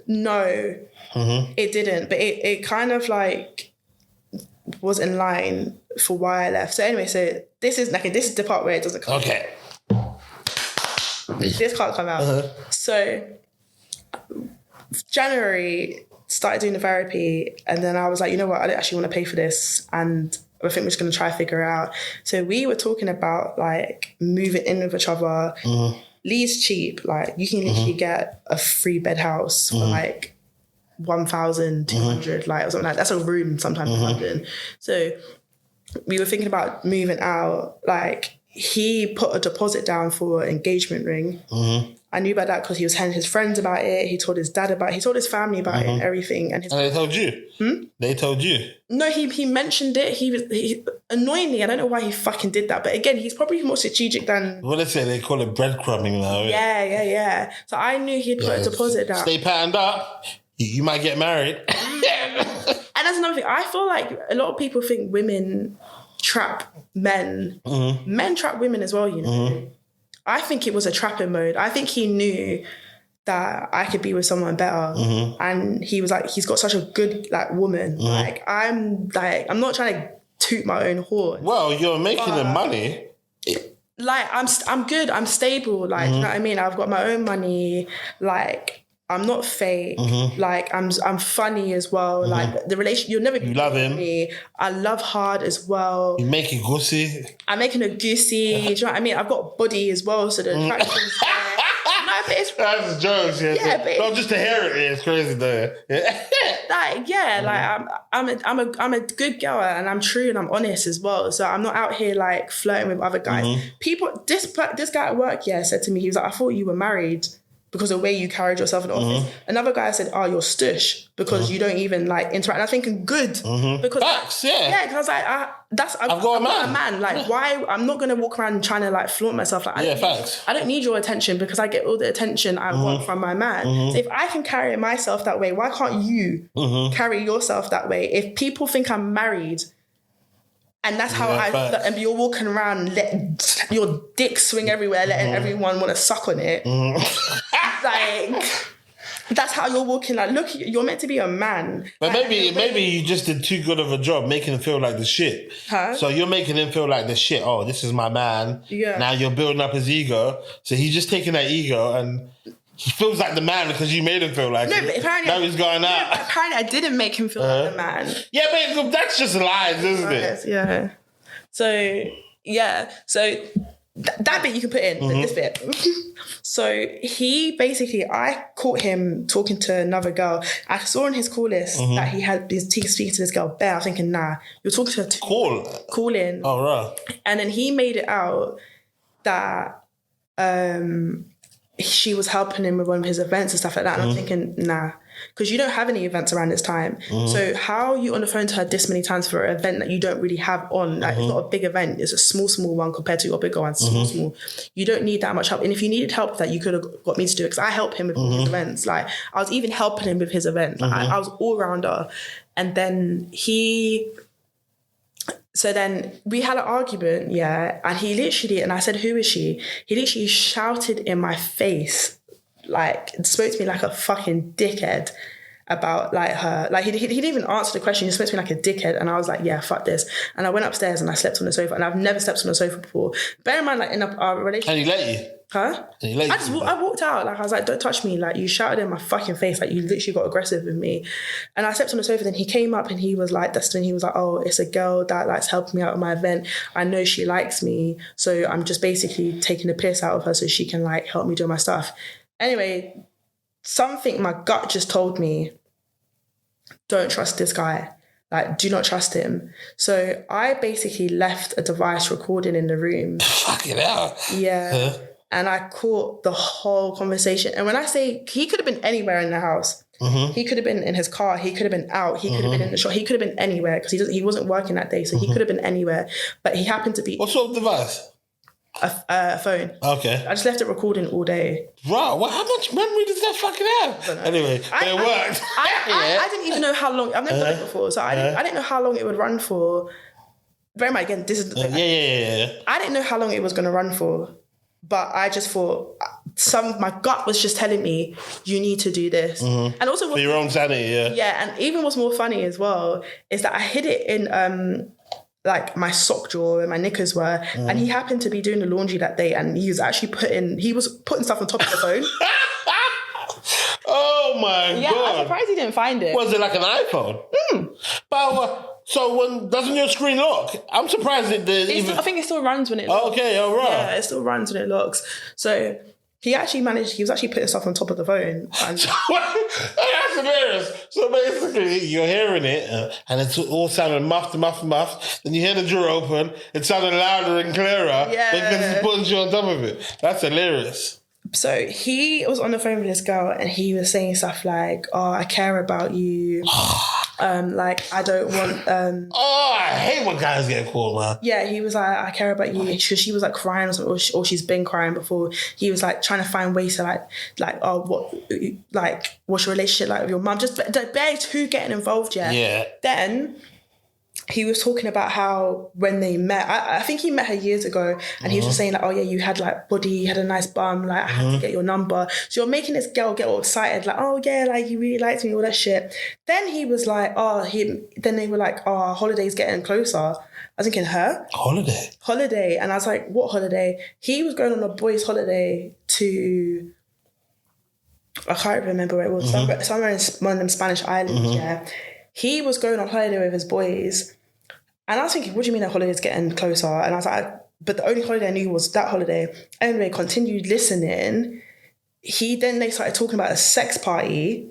No, it didn't. But it kind of, like, was in line for why I left. So anyway, so this is the part where it doesn't come out. Okay. This can't come out. So January, started doing the therapy, and then I was like, you know what, I don't actually want to pay for this, and I think we're just going to try to figure it out. So we were talking about, like, moving in with each other. Lee's cheap. Like, you can literally get a 3-bed house for like 1,200, like, or something like that. That's a room sometimes in London. So we were thinking about moving out. Like, he put a deposit down for an engagement ring. I knew about that because he was telling his friends about it. He told his dad about it. He told his family about it and everything. And they told you? They told you? No, he mentioned it. He annoyingly, I don't know why he fucking did that. But again, he's probably more strategic than... What they say, they call it breadcrumbing now. Yeah. So I knew he'd put a deposit down. Stay patterned up. You might get married. And that's another thing. I feel like a lot of people think women trap men. Men trap women as well, you know. I think it was a trapping mode. I think he knew that I could be with someone better. And he was like, he's got such a good, like, woman. Like, I'm not trying to toot my own horn. Well, you're making the money. Like, I'm good. I'm stable. Like, you know what I mean? I've got my own money. Like, I'm not fake. Like I'm funny as well. Like the relation, you'll never be love him. Me. I love hard as well. You make Egusi. I'm making Egusi. Do you know what I mean? I've got body as well, so the attraction's there. No, but it's that's jokes. Yeah, but no, just to hear it, it's crazy though. I'm a good girl and I'm true and I'm honest as well. So I'm not out here like flirting with other guys. People, this guy at work, said to me, he was like, I thought you were married because of the way you carried yourself in the office. Another guy said, oh, you're stush because you don't even like interact. And I'm thinking, good. Because facts, because I was like, I've got a man. Like, why? I'm not going to walk around trying to like flaunt myself. Like, I don't need your attention because I get all the attention I want from my man. So if I can carry myself that way, why can't you carry yourself that way? If people think I'm married, and that's how and you're walking around, letting your dick swing everywhere, letting everyone want to suck on it. Like, that's how you're walking. Like, look, you're meant to be a man. But maybe you just did too good of a job making him feel like the shit. Huh? So you're making him feel like the shit. Oh, this is my man. Yeah. Now you're building up his ego. So he's just taking that ego and he feels like the man because you made him feel like it. But apparently... Now he's going out. But apparently I didn't make him feel like the man. Yeah, but that's just lies, isn't it? Yeah. So, that bit you can put in, but this bit. So he basically, I caught him talking to another girl. I saw on his call list that he had been speaking to this girl, Bear. I'm thinking, nah, you're talking to her calling. Oh, right. And then he made it out that she was helping him with one of his events and stuff like that. And I'm thinking, nah, because you don't have any events around this time. So how are you on the phone to her this many times for an event that you don't really have on? Like, it's not a big event. It's a small one compared to your bigger one. Small. You don't need that much help. And if you needed help with that, you could have got me to do it because I helped him with his events. Like, I was even helping him with his events. Like, I was all rounder. And then so then we had an argument, and he literally, and I said, who is she? He literally shouted in my face, like, spoke to me like a fucking dickhead about like her. Like, he didn't even answer the question. He spoke to me like a dickhead. And I was like, yeah, fuck this. And I went upstairs and I slept on the sofa. And I've never slept on the sofa before. Bear in mind, like, in our relationship. And he let you? Huh? And he let you? I walked out. Like, I was like, don't touch me. Like, you shouted in my fucking face. Like, you literally got aggressive with me. And I slept on the sofa. Then he came up and he was like, Dustin, he was like, oh, it's a girl that likes helping me out with my event. I know she likes me. So I'm just basically taking the piss out of her so she can like help me do my stuff. Anyway, something my gut just told me, don't trust this guy. Like, do not trust him. So I basically left a device recording in the room. Fucking hell. Yeah. Huh? And I caught the whole conversation. And when I say he could have been anywhere in the house, he could have been in his car, he could have been out, he could have been in the shop, he could have been anywhere because he wasn't working that day. So he could have been anywhere. But he happened to be... What sort of device? A phone. Okay. I just left it recording all day. Right. Well, how much memory does that fucking have? Anyway, it worked. I didn't even know how long. I've never done it before, so I didn't know how long it would run for. Very much again. This is the thing. Yeah. I didn't know how long it was going to run for, but I just thought my gut was just telling me you need to do this, and also for your own sanity. Yeah, and even what's more funny as well is that I hid it in like my sock drawer where my knickers were, and he happened to be doing the laundry that day, and he was actually putting stuff on top of the phone. Oh my God! Yeah, I'm surprised he didn't find it. Was it like an iPhone? But so when doesn't your screen lock? I'm surprised I think it still runs when it locks. Okay, all right. Yeah, it still runs when it locks. So he was actually putting stuff on top of the phone. And that's hilarious. So basically, you're hearing it, and it's all sounding muffed. Then you hear the drawer open, it's sounding louder and clearer. Yeah. Because he's putting you on top of it. That's hilarious. So he was on the phone with this girl, and he was saying stuff like, "Oh, I care about you." Like, I don't want... I hate when guys get called, man. Yeah, he was like, I care about you. Because she was like crying or something, or she's been crying before. He was like trying to find ways to what's your relationship like with your mum? Just barely who getting involved, Yeah. Then he was talking about how when they met, I think he met her years ago, and he was just saying like, oh yeah, you had like body, you had a nice bum, like I had to get your number. So you're making this girl get all excited, like, oh yeah, like you really liked me, all that shit. Then he was like, then they were like, oh, holiday's getting closer. I was thinking, her? Holiday. And I was like, what holiday? He was going on a boys' holiday to I can't remember where it was, somewhere in one of them Spanish islands, yeah. He was going on holiday with his boys. And I was thinking, what do you mean that holiday's getting closer? And I was like, but the only holiday I knew was that holiday. Anyway, continued listening. They started talking about a sex party.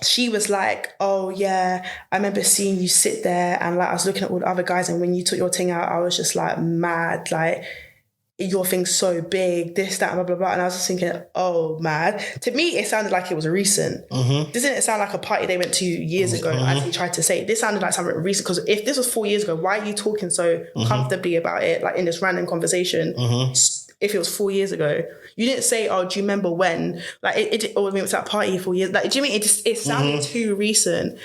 She was like, oh yeah, I remember seeing you sit there and like I was looking at all the other guys and when you took your thing out, I was just like mad, like your thing's so big, this, that, blah, blah, blah. And I was just thinking, oh, mad. To me, it sounded like it was recent. Doesn't it sound like a party they went to years ago, as he tried to say? This sounded like something recent, because if this was 4 years ago, why are you talking so comfortably about it, like in this random conversation? If it was 4 years ago, you didn't say, "Oh, do you remember when?" Like or when we went to that party 4 years. Like, do you mean it sounded too recent?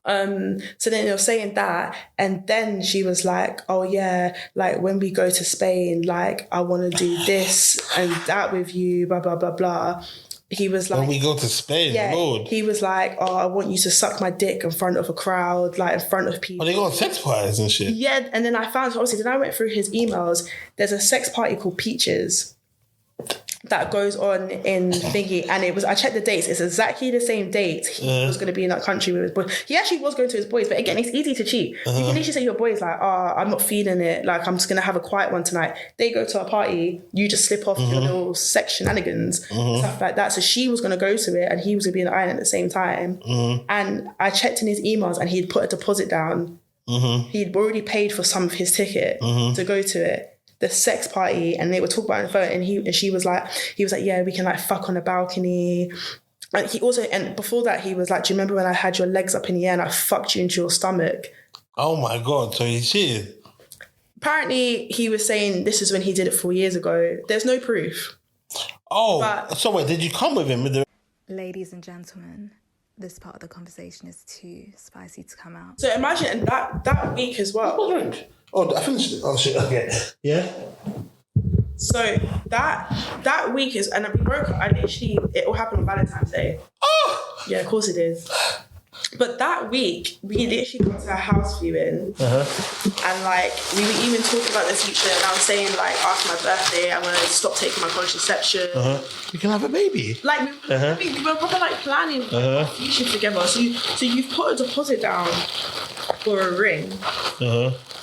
So then they were saying that, and then she was like, "Oh yeah, like when we go to Spain, like I want to do this and that with you, blah blah blah blah." He was like, "When we go to Spain, yeah." Lord. He was like, "Oh, I want you to suck my dick in front of a crowd, like in front of people." Oh, they go on sex parties and shit. Yeah, and then I found, obviously, then I went through his emails. There's a sex party called Peaches that goes on in thingy, and I checked the dates, it's exactly the same dates he was going to be in that country with his boys. He actually was going to his boys, but again, it's easy to cheat. You can literally say to your boys like, "Oh, I'm not feeling it, like I'm just going to have a quiet one tonight." They go to a party, you just slip off your little sex shenanigans, stuff like that. So she was going to go to it and he was going to be in the island at the same time. And I checked in his emails and he'd put a deposit down. He'd already paid for some of his ticket to go to it, the sex party, and they were talking about it on the phone, and he was like, "Yeah, we can like fuck on the balcony." And he also, and before that, he was like, "Do you remember when I had your legs up in the air and I fucked you into your stomach?" Oh my God, so he cheated. Apparently, he was saying this is when he did it 4 years ago. There's no proof. Oh, so wait, did you come with him? Ladies and gentlemen, this part of the conversation is too spicy to come out. So imagine that week as well. Oh, I finished it. Oh shit. Okay. Yeah. So that week is, and we broke up. It all happened on Valentine's Day. Oh. Yeah, of course it is. But that week, we literally got to a house viewing, and like we were even talking about the future. And I was saying like, after my birthday, I'm gonna stop taking my contraception. You can have a baby. Like we were probably like planning our future together. So you've put a deposit down for a ring.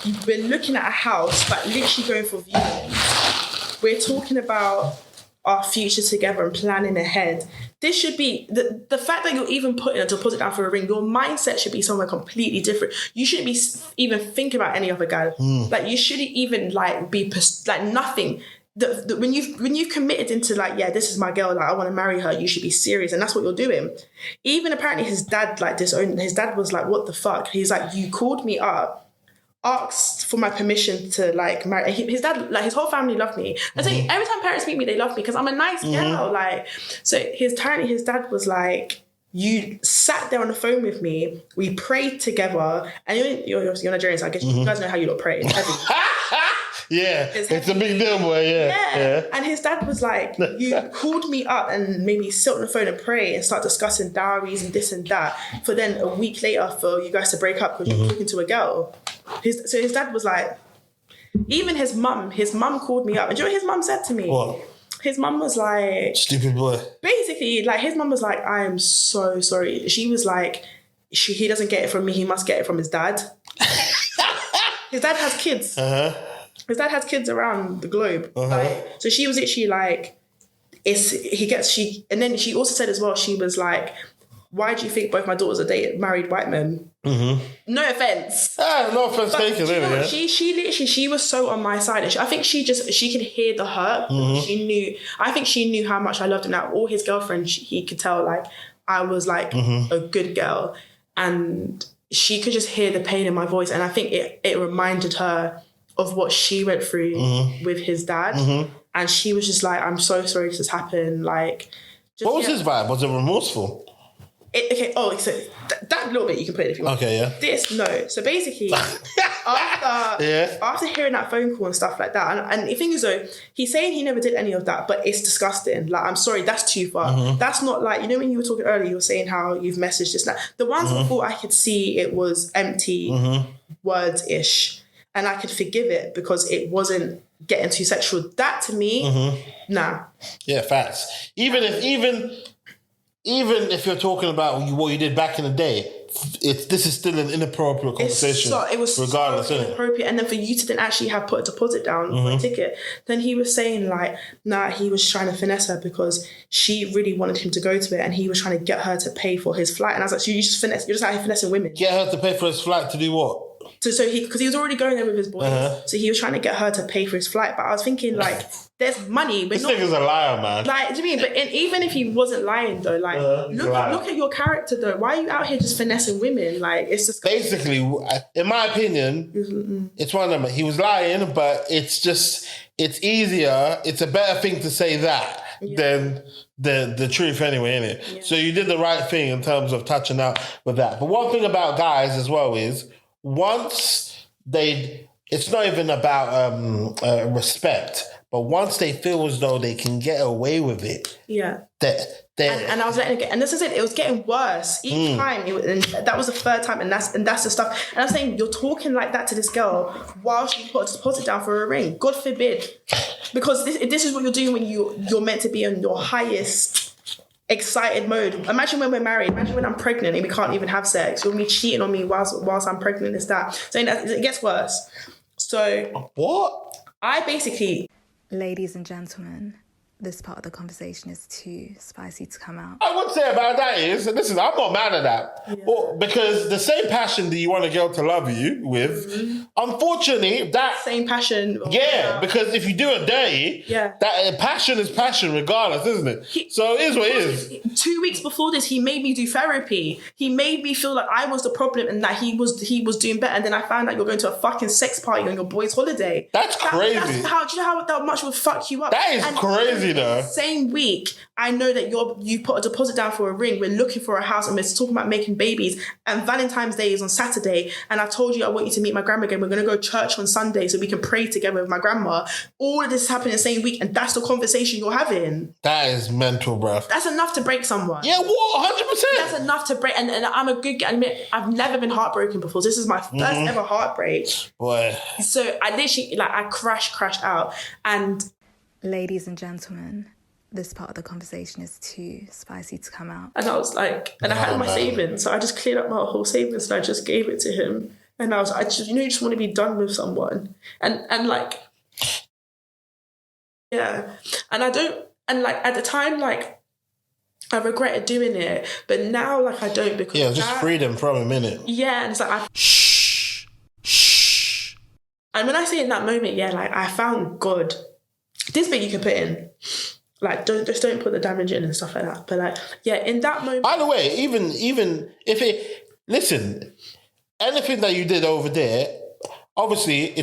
You've been looking at a house, but literally going for viewings. We're talking about our future together and planning ahead. This should be, the fact that you're even putting a deposit down for a ring, your mindset should be somewhere completely different. You shouldn't be even thinking about any other guy. Like, you shouldn't even like be, like nothing. When you've committed into like, yeah, this is my girl, like I want to marry her, you should be serious, and that's what you're doing. Even apparently his dad like disowned. His dad was like, "What the fuck?" He's like, "You called me up, asked for my permission to like marry." His dad, like his whole family loved me. I say every time parents meet me, they love me because I'm a nice girl. Like, so his dad was like, "You sat there on the phone with me. We prayed together, and you're Nigerian, so I guess you guys know how you don't pray. It's heavy." Yeah, it's a big deal, boy. Yeah. And his dad was like, "You called me up and made me sit on the phone and pray and start discussing dowries and this and that, for then a week later for you guys to break up because you're talking to a girl." So his dad was like, even his mum called me up. And do you know what his mum said to me? What? His mum was like, "Stupid boy." Basically, like his mum was like, "I am so sorry." She was like, he doesn't get it from me. He must get it from his dad. His dad has kids. His dad has kids around the globe. Like, so she was literally like, and then she also said as well, she was like, "Why do you think both my daughters are dating married white men?" No offense. No offense taken. She was so on my side. And I think she could hear the hurt. I think she knew how much I loved him. Now, all his girlfriends, he could tell like I was like a good girl. And she could just hear the pain in my voice. And I think it reminded her of what she went through with his dad. And she was just like, "I'm so sorry this has happened." Like, what was his vibe? Was it remorseful? That little bit you can put it if you want. Okay, yeah. This, no. So basically, after hearing that phone call and stuff like that, and the thing is though, he's saying he never did any of that, but it's disgusting. Like, I'm sorry, that's too far. That's not like, you know when you were talking earlier, you were saying how you've messaged this, that. The ones before I could see it was empty words-ish, and I could forgive it because it wasn't getting too sexual. That to me, nah. Yeah, facts. Even even if you're talking about what you did back in the day, this is still an inappropriate conversation. It was regardless, so inappropriate. And then for you to then actually have put a deposit down for a ticket, then he was saying like, nah, he was trying to finesse her because she really wanted him to go to it, and he was trying to get her to pay for his flight. And I was like, so you're just out here finessing women. Get her to pay for his flight to do what? Because he was already going there with his boys, so he was trying to get her to pay for his flight. But I was thinking, like, there's money. This nigga's a liar, man. Like, do you mean? But even if he wasn't lying, though, like, look at your character, though. Why are you out here just finessing women? Like, it's just basically, in my opinion, it's one of them. He was lying, but it's easier. It's a better thing to say that than the truth, anyway, innit? Yeah. So you did the right thing in terms of touching out with that. But one thing about guys as well is, once it's not even about respect, but once they feel as though they can get away with it, and I was letting it get, and this is it was getting worse each time. And that was the third time, and that's the stuff. And I'm saying, you're talking like that to this girl while she put a deposit down for a ring. God forbid, because this is what you're doing when you're meant to be on your highest excited mode. Imagine when we're married. Imagine when I'm pregnant and we can't even have sex. You're me cheating on me whilst I'm pregnant. It's that. So it gets worse. So what? I basically. Ladies and gentlemen, this part of the conversation is too spicy to come out. I would say about that is, and listen, I'm not mad at that. Yeah. Well, because the same passion that you want a girl to love you with, unfortunately, that... Same passion. Yeah, because if you do it dirty, that passion is passion regardless, isn't it? So it is what it is. 2 weeks before this, he made me do therapy. He made me feel like I was the problem and that he was doing better. And then I found out you're going to a fucking sex party on your boy's holiday. That's crazy. Do you know how that much would fuck you up? That is crazy, though. Same week, I know that you put a deposit down for a ring. We're looking for a house and we're talking about making babies. And Valentine's Day is on Saturday. And I told you I want you to meet my grandma again. We're going to go to church on Sunday so we can pray together with my grandma. All of this happened the same week, and that's the conversation you're having. That is mental, bruv. That's enough to break someone. Yeah, what? 100%. That's enough to break. And I'm a good guy. Admit, I've never been heartbroken before. This is my first ever heartbreak. Boy. So I literally, I crashed out. And ladies and gentlemen, this part of the conversation is too spicy to come out. And I was like, and I had my savings, so I just cleared up my whole savings and I just gave it to him. And I was, you just want to be done with someone. And like, yeah. And I don't, and like at the time, like, I regretted doing it, but now, like, I don't, because just freedom from him, innit? Yeah, and it's like, shh. And when I say in that moment, like, I found God. This bit you can put in. Like, don't put the damage in and stuff like that. But like, in that moment. By the way, even if it, listen, anything that you did over there, obviously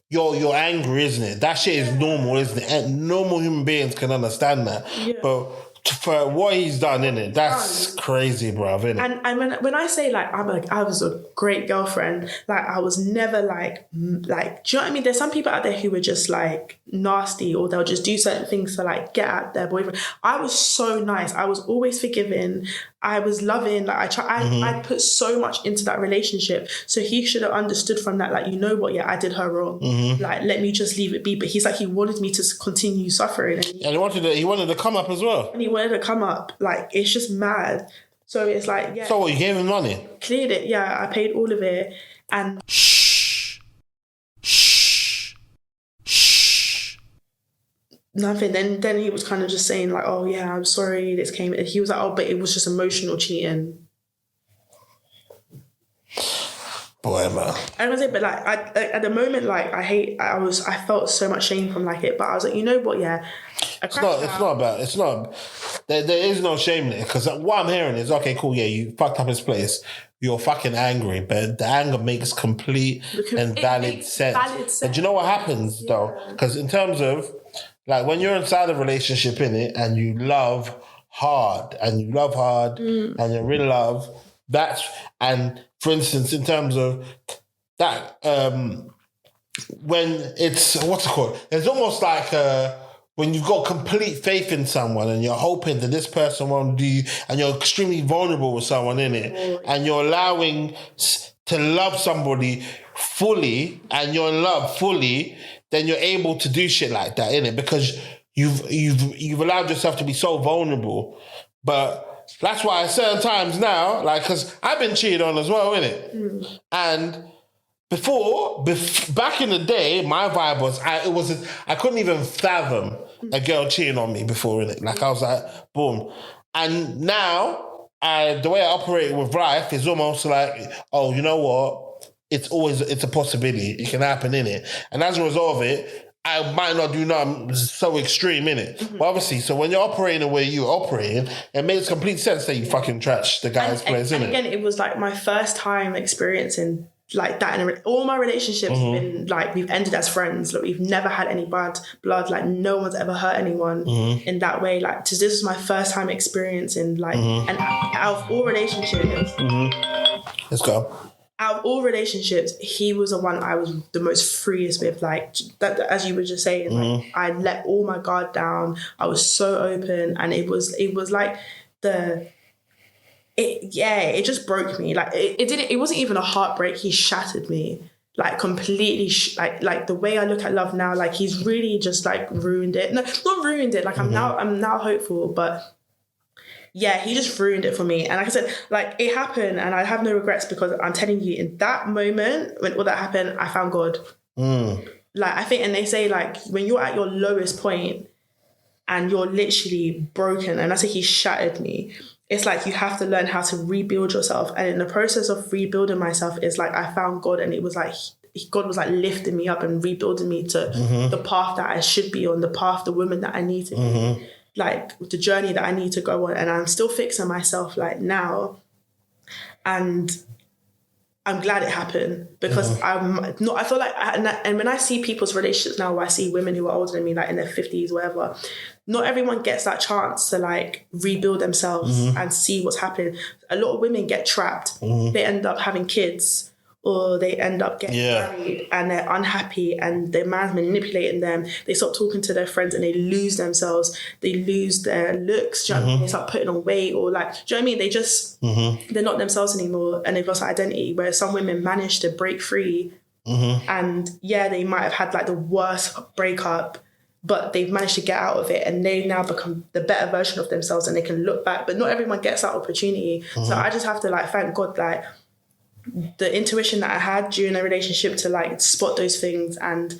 you're angry, isn't it? That shit is normal, isn't it? And normal human beings can understand that. Yeah. But for what he's done, innit? That's crazy, bruv, innit? And when I say, like, I was a great girlfriend, like, I was never, like, do you know what I mean? There's some people out there who were just, like, nasty, or they'll just do certain things to, like, get at their boyfriend. I was so nice. I was always forgiving. I was loving. Like, I put so much into that relationship. So he should have understood from that, like, you know what? Yeah, I did her wrong. Like, let me just leave it be. But he's like, he wanted me to continue suffering. And he wanted to come up as well. And he wanted to come up. Like, it's just mad. So it's like, So what, you gave him money? Cleared it. Yeah, I paid all of it. And nothing. Then he was kind of just saying, like, oh yeah, I'm sorry, this came. He was like, oh, but it was just emotional cheating. Boy, man. I was like, but like, at the moment, like, I felt so much shame from like it, but I was like, you know what? Yeah, it's not. There is no shame there, because what I'm hearing is, okay, cool, yeah, you fucked up his place. You're fucking angry, but the anger makes complete and valid sense. And do you know what happens though? Because in terms of, like, when you're inside a relationship in it and you love hard and you're in love, and for instance, in terms of that, when it's, what's it called? It's almost like when you've got complete faith in someone and you're hoping that this person won't do, and you're extremely vulnerable with someone in it, and you're allowing to love somebody fully, and you're in love fully, then you're able to do shit like that, innit? Because you've allowed yourself to be so vulnerable. But that's why at certain times now, like, because I've been cheated on as well, innit? And back in the day, my vibe was, I couldn't even fathom a girl cheating on me before, innit? Like, I was like, boom. And now, the way I operate with life is almost like, oh, you know what? It's a possibility. It can happen, innit? And as a result of it, I might not do nothing so extreme, innit? But obviously, so when you're operating the way you're operating, it makes complete sense that you fucking trash the guy's place, innit? And again, it was like my first time experiencing like that. All my relationships have been like, we've ended as friends. Like, we've never had any bad blood. Like, no one's ever hurt anyone in that way. Like, this was my first time experiencing like, and out of all relationships, let's go. Out of all relationships, he was the one I was the most freest with. Like, that, as you were just saying, like, I let all my guard down. I was so open, and it was like it just broke me. Like, it wasn't even a heartbreak. He shattered me, like, completely. Like the way I look at love now, like, he's really just like ruined it. No, not ruined it. Like, I'm now hopeful, but. Yeah, he just ruined it for me. And like I said, like, it happened and I have no regrets, because I'm telling you, in that moment, when all that happened, I found God. Like, I think, and they say, like, when you're at your lowest point and you're literally broken, and I say he shattered me, it's like you have to learn how to rebuild yourself. And in the process of rebuilding myself, it's like I found God, and it was like God was like lifting me up and rebuilding me to the path that I should be on, the path, the woman that I need to be. Like, the journey that I need to go on. And I'm still fixing myself like now, and I'm glad it happened, because I feel like, and when I see people's relationships now, where I see women who are older than me, like in their 50s, whatever, not everyone gets that chance to like rebuild themselves and see what's happening. A lot of women get trapped. They end up having kids, or they end up getting married, and they're unhappy, and their man's manipulating them. They stop talking to their friends, and they lose themselves. They lose their looks. Do you know what I mean? They start putting on weight, or like, do you know what I mean? They just, they're not themselves anymore, and they've lost identity. Whereas some women manage to break free, and they might have had like the worst breakup, but they've managed to get out of it, and they now become the better version of themselves, and they can look back. But not everyone gets that opportunity. So I just have to like thank God, like, the intuition that I had during a relationship to like spot those things, and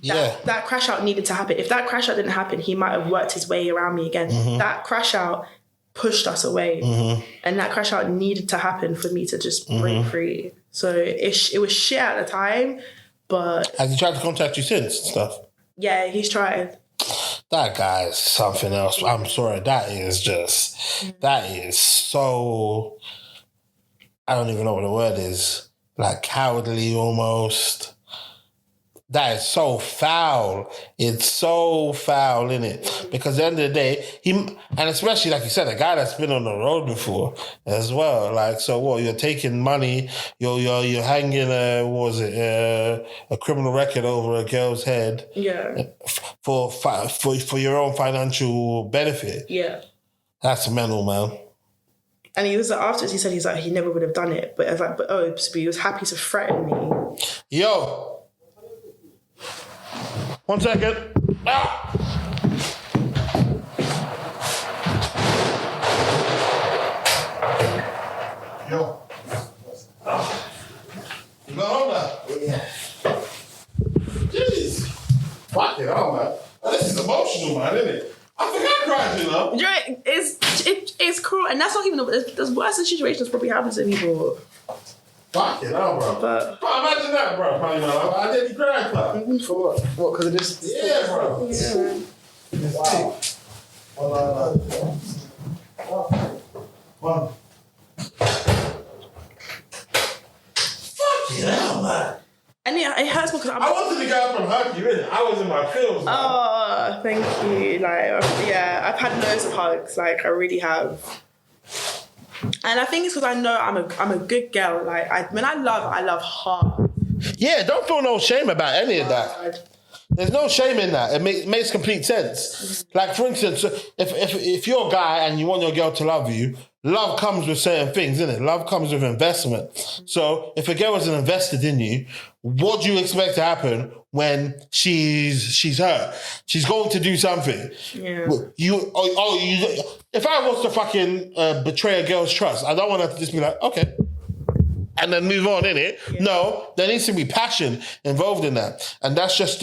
that crash out needed to happen. If that crash out didn't happen, he might have worked his way around me again. That crash out pushed us away, and that crash out needed to happen for me to just break free. So it was shit at the time, but has he tried to contact you since and stuff? Yeah, he's tried. That guy is something else. I'm sorry. That is so, I don't even know what the word is. Like, cowardly almost. That is so foul. It's so foul, innit? Because at the end of the day, and especially, like you said, a guy that's been on the road before as well. Like, so what? You're taking money, you're hanging a criminal record over a girl's head. Yeah. For your own financial benefit. Yeah. That's mental, man. And he was afterwards, he said he never would have done it. But I was like, but he was happy to threaten me. Yo. 1 second. Ah! Yo. You got home now? Yeah. Jeez. Fuck it, oh man. This is emotional, man, isn't it? I think I cried, you know? It's cruel. And that's not even, there's worse situations probably happen to people. Fuck it, bro. But imagine that, bro. I didn't cry, bro. For what? What, because of this? Yeah, bro. Yeah. Wow. Fuck it out, man. And it hurts because I wanted to get up and hug you, innit? I was in my feels, man. Oh, thank you. Like, yeah, I've had loads of hugs. Like, I really have. And I think it's because I know I'm a good girl. Like, when I love hard. Yeah, don't feel no shame about any of that. There's no shame in that. It makes complete sense. Like, for instance, if you're a guy and you want your girl to love you, love comes with certain things, innit? Love comes with investment. So if a girl isn't invested in you, what do you expect to happen when she's hurt? She's going to do something. Yeah. If I was to fucking betray a girl's trust, I don't want her to just be like, okay, and then move on, innit? Yeah. No, there needs to be passion involved in that. And that's just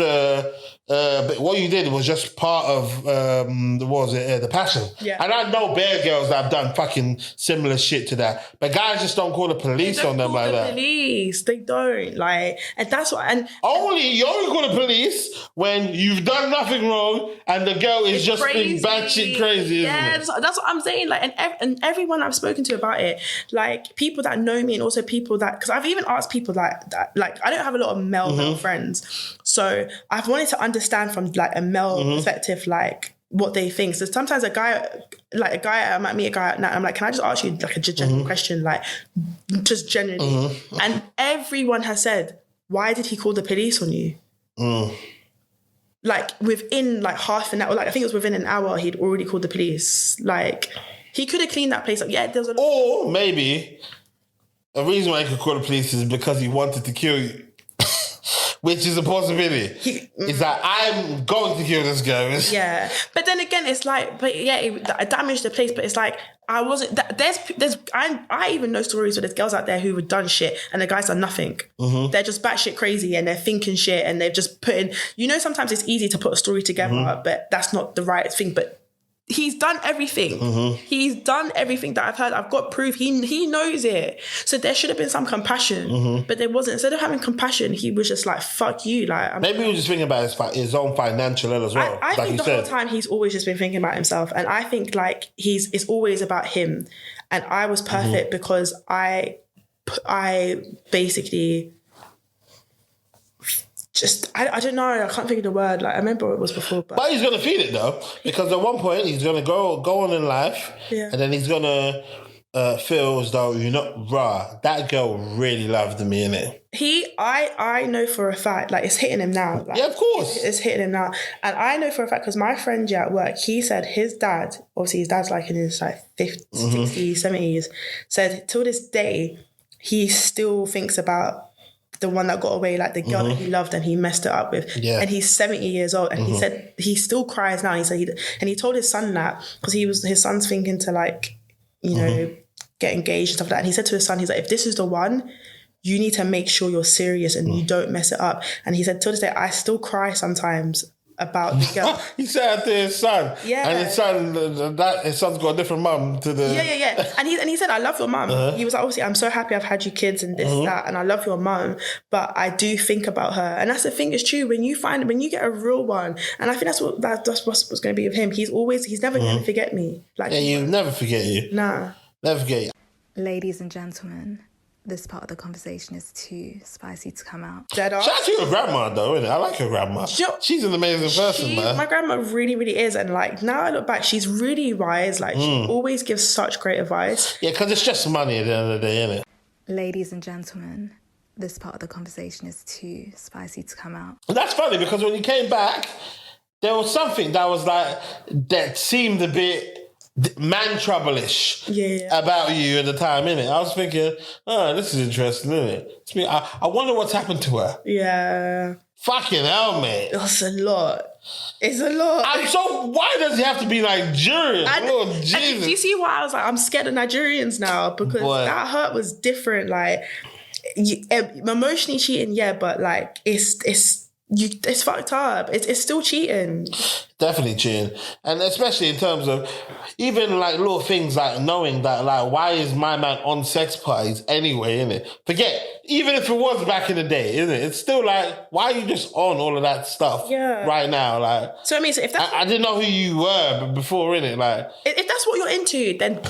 but what you did was just part of the passion. Yeah. And I know bare girls that have done fucking similar shit to that, but guys just don't call the police on them like that. Police, they don't like, and that's what. And you only call the police when you've done nothing wrong and the girl is just being batshit crazy. Yeah, that's what I'm saying. Like, and everyone I've spoken to about it, like people that know me, and also people that, because I've even asked people like that. Like, I don't have a lot of male friends, so I've wanted to understand from like a male perspective, like what they think. So sometimes I might meet a guy at night, I'm like, can I just ask you like a general question, like just generally? And everyone has said, why did he call the police on you? Like within like half an hour, like I think it was within an hour, he'd already called the police. Like he could have cleaned that place up. Yeah, there was or maybe a reason why he could call the police is because he wanted to kill you. Which is a possibility. It's like, I'm going to kill this girl. Yeah. But then again, it's like, I damaged the place, but it's like, I wasn't, I even know stories where there's girls out there who have done shit and the guys done nothing. They're just batshit crazy and they're thinking shit and they've just put in, sometimes it's easy to put a story together, but that's not the right thing. But he's done everything. He's done everything that I've heard. I've got proof. He knows it. So there should have been some compassion, but there wasn't. Instead of having compassion, he was just like, "Fuck you!" Like maybe he was just thinking about his own financial as well. I think the whole time he's always just been thinking about himself, and I think like it's always about him. And I was perfect because I basically. I don't know, I can't think of the word. Like I remember what it was before. But he's going to feel it though. Because at one point he's going to go on in life and then he's going to feel as though that girl really loved me, innit? I know for a fact, like it's hitting him now. Like, yeah, of course. It's hitting him now. And I know for a fact, because my friend at work, he said his dad, obviously his dad's like in his like 50s, 60s, 70s, said till this day, he still thinks about the one that got away, like the girl that he loved and he messed it up with. Yeah. And he's 70 years old. And he said he still cries now. And he told his son that because his son's thinking to like, get engaged and stuff like that. And he said to his son, he's like, if this is the one, you need to make sure you're serious and you don't mess it up. And he said, till this day, I still cry sometimes about the girl. He said to his son. Yeah. And his son's got a different mum to the... Yeah. And he said, I love your mum. He was like, obviously, I'm so happy I've had you kids and this, that, and I love your mum, but I do think about her. And that's the thing, it's true. When you get a real one, and I think that's what's going to be with him. He's never going to forget me. Like, yeah, you never forget you. Nah. Never forget you. Ladies and gentlemen, this part of the conversation is too spicy to come out. Dead off. Shout out to your grandma though, innit? I like your grandma. She's an amazing person, man. My grandma really, really is. And like now I look back, she's really wise. Like she always gives such great advice. Yeah, because it's just money at the end of the day, innit? Ladies and gentlemen, this part of the conversation is too spicy to come out. That's funny because when you came back, there was something that seemed a bit man trouble-ish about you at the time, innit? I was thinking, this is interesting, innit? I wonder what's happened to her. Yeah. Fucking hell, mate. That's a lot. It's a lot. And so why does he have to be Nigerian? Oh, Jesus. And do you see why I was like, I'm scared of Nigerians now? Because that hurt was different. Like, emotionally cheating, but like, it's fucked up. It's still cheating. Definitely cheating. And especially in terms of even like little things like knowing that like why is my man on sex parties anyway, innit? Forget, even if it was back in the day, isn't it? It's still like, why are you just on all of that stuff right now? Like, so I mean, so if that's I didn't know who you were before, innit? Like, if that's what you're into, then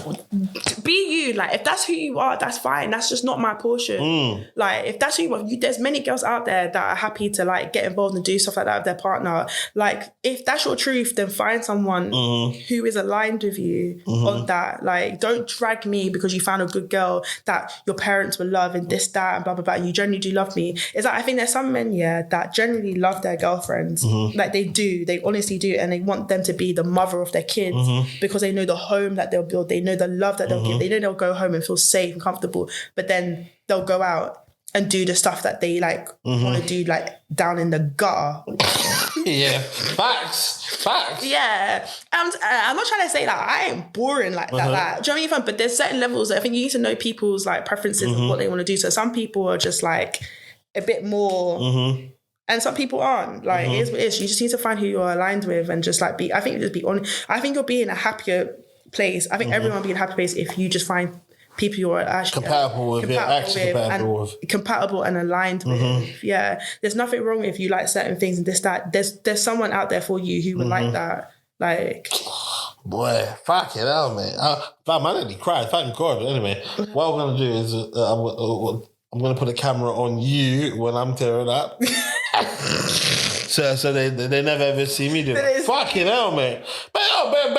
be you. Like, if that's who you are, that's fine. That's just not my portion. Like, if that's who you are, there's many girls out there that are happy to like get involved and do stuff like that with their partner. Like, if that's your truth, then find someone who is aligned with you on that. Like, don't drag me because you found a good girl that your parents will love and this, that, and blah, blah, blah. You generally do love me. It's like, I think there's some men, that generally love their girlfriends. Like, they do. They honestly do. And they want them to be the mother of their kids because they know the home that they'll build. They know the love that they'll give. They know they'll go home and feel safe and comfortable. But then they'll go out and do the stuff that they like want to do, like down in the gutter. Yeah, facts. Yeah, and I'm not trying to say that I ain't boring like that. Like, do you know what I mean? But there's certain levels that I think you need to know people's like preferences and what they want to do. So some people are just like a bit more, and some people aren't. Like, it is what it is. You just need to find who you're aligned with and just like be. I think just be honest. I think you'll be in a happier place. I think everyone will be in a happier place if you just find people you're actually compatible and aligned with. Yeah, there's nothing wrong if you like certain things and this, that. There's someone out there for you who would like that. Like, boy, fucking hell, man. I nearly cried. Thank God. Anyway, what I'm gonna do is I'm gonna put a camera on you when I'm tearing up. So they never ever see me do it. Fucking hell, man. But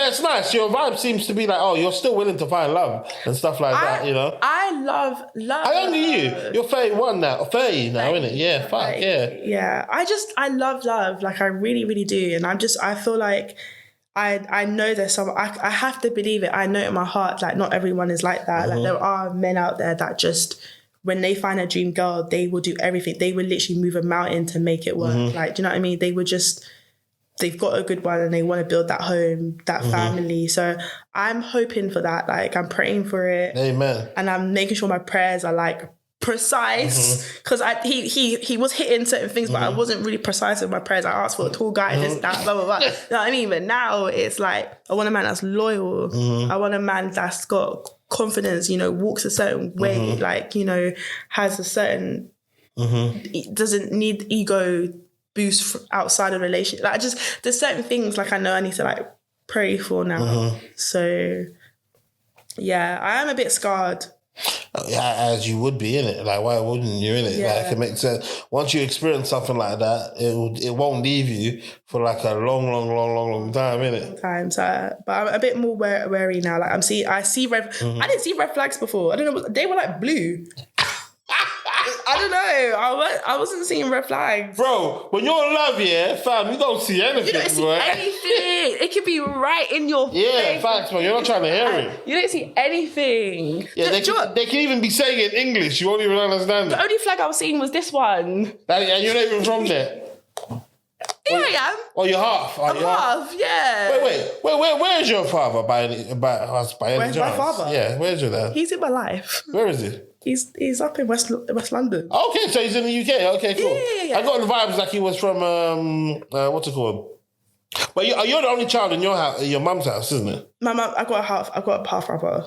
it's nice. Your vibe seems to be like, oh, you're still willing to find love and stuff like that, you know? I love love. How young are you? You're 31 now. 30 now, innit? Yeah, fuck, yeah. Yeah, I love love. Like, I really, really do. And I feel like I know there's some, I have to believe it. I know in my heart, like, not everyone is like that. Like, there are men out there that just, when they find a dream girl, they will do everything. They will literally move a mountain to make it work. Like, do you know what I mean? They've got a good one and they want to build that home, that family. So I'm hoping for that. Like, I'm praying for it. Amen. And I'm making sure my prayers are like precise, because he was hitting certain things, but I wasn't really precise with my prayers. I asked for a tall guy, this, that, blah, blah, blah. You know what I mean? But now it's like, I want a man that's loyal. I want a man that's got confidence, walks a certain way, like, has a certain, doesn't need ego boost outside of relationship. Like, there's certain things like I know I need to like pray for now. So yeah, I am a bit scarred. As you would be, innit? Like, why wouldn't you, innit? Yeah. Like, it makes sense. Once you experience something like that, it won't leave you for like a long time, innit? But I'm a bit more wary now. Like, I see red. I didn't see red flags before. I don't know. They were like blue. I don't know. I wasn't seeing red flags. Bro, when you're in love, fam, you don't see anything. You don't see anything. It could be right in your face. Yeah, facts, man. You're not trying to hear it. You don't see anything. Yeah, they can even be saying it in English. You won't even understand it. The only flag I was seeing was this one. And you're not even from there. Yeah, I am. Oh, you're half. I'm half, yeah. Wait. Where's your father by any chance? Where's my father? Yeah, where's your dad? He's in my life. Where is he? He's up in West London. Okay, so he's in the UK. Okay, cool. Yeah. I got the vibes like he was from what's it called? But you're the only child in your house, your mum's house, isn't it? My mum, I got a half brother.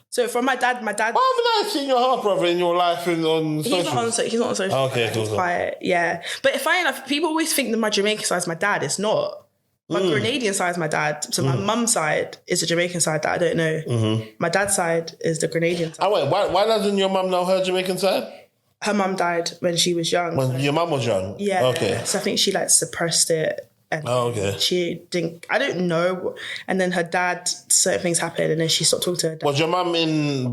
So from my dad. Why haven't I seen your half brother in your life on social? He's not on social. Okay, cool. He's quiet. Yeah, but funny enough, people always think that my Jamaican side is my dad. It's not. My Grenadian side is my dad. So my mum's side is the Jamaican side that I don't know. My dad's side is the Grenadian side. Oh wait, why doesn't your mum know her Jamaican side? Her mum died when she was young. When your mum was young? Yeah. Okay. So I think she like suppressed it. And okay. She didn't, I don't know. And then her dad, certain things happened and then she stopped talking to her dad. Was your mum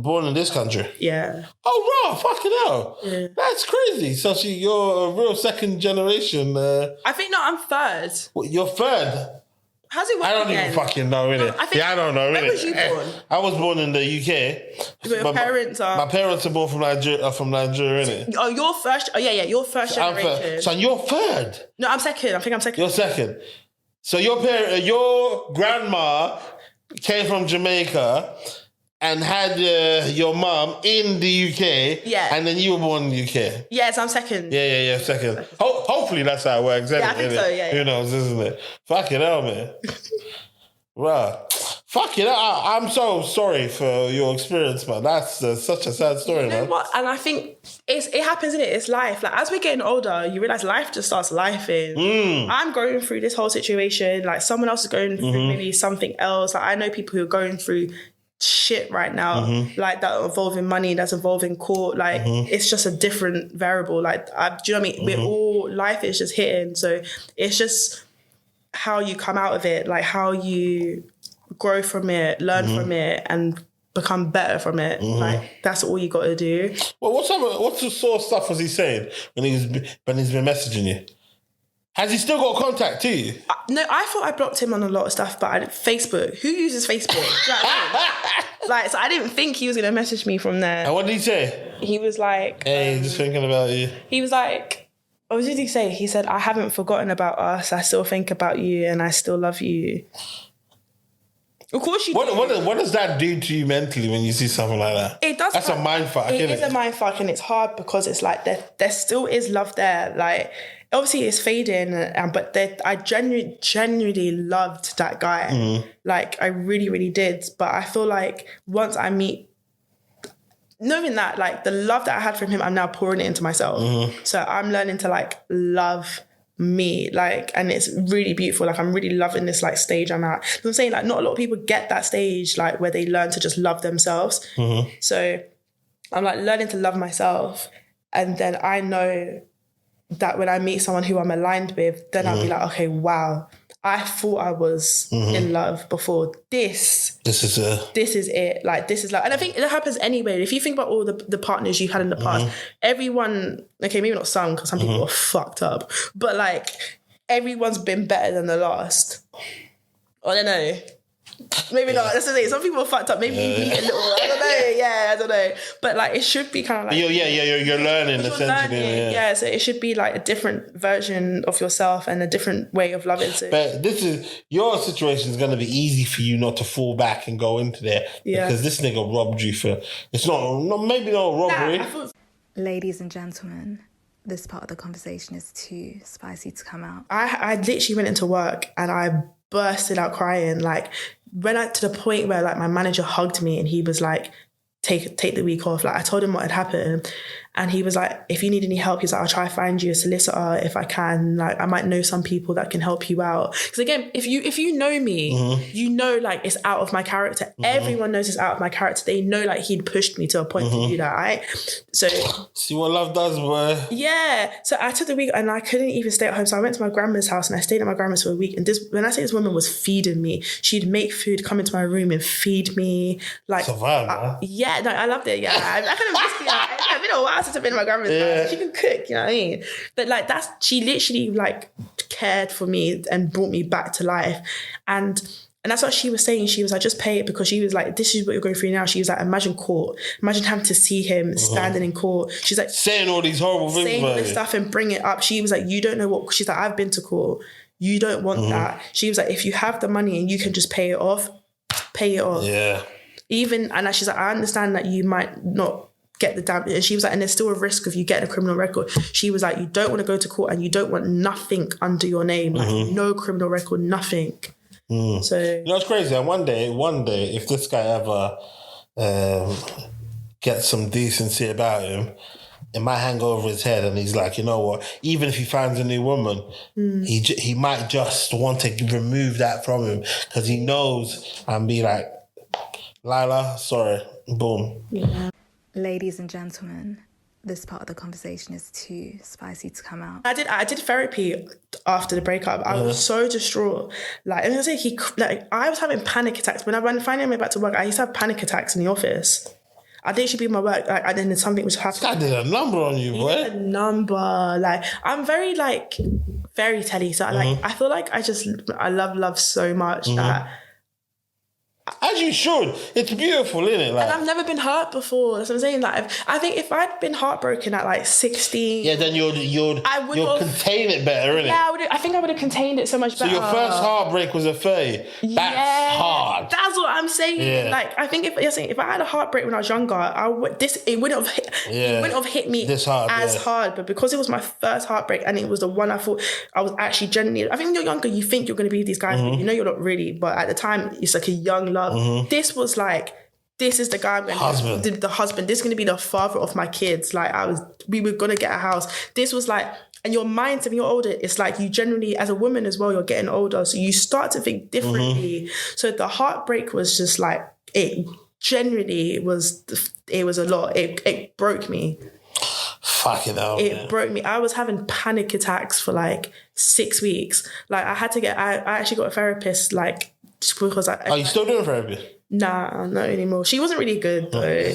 born in this country? Yeah. Oh, wow, fucking hell. Yeah. That's crazy. So you're a real second generation. I think, no, I'm third. What, you're third? How's it work? I don't even fucking know, innit? I don't know, innit? Where was you born? I was born in the UK. But your parents are... My parents are born from Nigeria, innit? Oh, you're first... Oh, yeah, you're first generation. So you're third? No, I'm second. I think I'm second. You're second. So your grandma came from Jamaica and had your mum in the UK. Yeah. And then you were born in the UK. Yes, I'm second. Yeah, second. Hopefully that's how it works. Yeah, I think so, yeah. Who knows, isn't it? Fucking hell, man. Right. Fucking hell. I'm so sorry for your experience, man. That's such a sad story, man. What? And I think it happens, innit? It's life. Like, as we're getting older, you realise life just starts lifing. I'm going through this whole situation. Like, someone else is going through maybe something else. Like, I know people who are going through shit right now, like that involving money, that's involving court, like it's just a different variable. Like, do you know what I mean? We're all, life is just hitting, so it's just, how you come out of it, like how you grow from it, learn from it, and become better from it. Like that's all you got to do. Well, what's the sort of stuff was he saying when he's been messaging you? Has he still got contact to you? No, I thought I blocked him on a lot of stuff, but Facebook. Who uses Facebook? Do you know what I mean? Like, so I didn't think he was going to message me from there. And what did he say? He was like... Hey, just thinking about you. He was like... What did he say? He said, I haven't forgotten about us. I still think about you and I still love you. Of course you do. What does that do to you mentally when you see something like that? It does. That's a mindfuck, isn't it? It is a mindfuck, and it's hard because it's like there still is love there. Like, obviously it's fading, but I genuinely loved that guy. Like, I really, really did. But I feel like once I meet, knowing that, like, the love that I had from him, I'm now pouring it into myself. So I'm learning to, like, love me, like, and it's really beautiful. Like, I'm really loving this, like, stage I'm at. I'm saying, like, not a lot of people get that stage, like, where they learn to just love themselves. So I'm, like, learning to love myself, and then I know that when I meet someone who I'm aligned with, then I'll be like, okay, wow, I thought I was in love before. This is it. Like, this is love. And I think it happens anyway. If you think about all the partners you've had in the past, everyone, okay, maybe not some, because some people are fucked up, but, like, everyone's been better than the last. I don't know. Maybe not. That's the thing. Some people are fucked up. Maybe you need a little. I don't know. Yeah, I don't know. But, like, it should be kind of like you're learning essentially. Yeah, so it should be like a different version of yourself and a different way of loving. So. But your situation is going to be easy for you not to fall back and go into there because this nigga robbed you for. It's maybe not robbery. Ladies and gentlemen, this part of the conversation is too spicy to come out. I literally went into work and I bursted out crying, like, to the point where, like, my manager hugged me and he was like, take the week off. Like, I told him what had happened, and he was like, if you need any help, he's like, I'll try to find you a solicitor if I can. Like, I might know some people that can help you out. Because again, if you know me, you know, like, it's out of my character. Everyone knows it's out of my character. They know, like, he'd pushed me to a point to do that, right? So see what love does, boy. Yeah. So I took the week and I couldn't even stay at home. So I went to my grandma's house and I stayed at my grandma's for a week. And when I say this woman was feeding me, she'd make food, come into my room and feed me. Like, survive, man. Yeah, no, I loved it. Yeah, I kind of missed it. It's been a while since I've been in my grandma's house. She can cook, you know what I mean? But, like, she literally, like, cared for me and brought me back to life. And that's what she was saying. She was like, just pay it, because she was like, this is what you're going through now. She was like, imagine court. Imagine having to see him standing in court. She's like, saying all these horrible things, saying all this stuff and bring it up. She was like, you don't know what. She's like, I've been to court. You don't want that. She was like, if you have the money and you can just pay it off, pay it off. Yeah. And she's like, I understand that you might not get the damage. And she was like, and there's still a risk of you getting a criminal record. She was like, you don't want to go to court and you don't want nothing under your name, like no criminal record, nothing. So, you know, it's crazy. And one day, if this guy ever gets some decency about him, it might hang over his head, and he's like, you know what? Even if he finds a new woman, he might just want to remove that from him because he knows, and be like, Lila, sorry, boom. Yeah. Ladies and gentlemen, this part of the conversation is too spicy to come out. I did therapy after the breakup. I was so distraught. Like, and I was having panic attacks when I finally went back to work. I used to have panic attacks in the office. I'd literally be in my work, like, and then something was happening. This guy did a number on you, boy. A number. Like, I'm very, like, fairy tale-y. So, I feel like I love so much that. As you should. It's beautiful, isn't it? Like, and I've never been hurt before. That's what I'm saying. Like, I think if I'd been heartbroken at, like, 16... Yeah, then you'd contain it better, innit? Yeah, I think I would have contained it so much better. So your first heartbreak was a 30. That's hard. That's what I'm saying. Yeah. Like, I think if I had a heartbreak when I was younger, it wouldn't have hit me as hard. But because it was my first heartbreak and it was the one I thought I was actually genuinely... I think when you're younger, you think you're going to be with these guys, but you know you're not really. But at the time, it's like a young love. This was like, this is the guy I'm going to... The husband. This is going to be the father of my kids. Like, we were going to get a house. This was like... And your mindset, when you're older, it's like you generally, as a woman as well, you're getting older. So you start to think differently. So the heartbreak was just like, it generally was a lot. It broke me. Fucking hell. It broke me. I was having panic attacks for like 6 weeks. Like I actually got a therapist like just because Are you still doing therapy? Nah, not anymore. She wasn't really good though.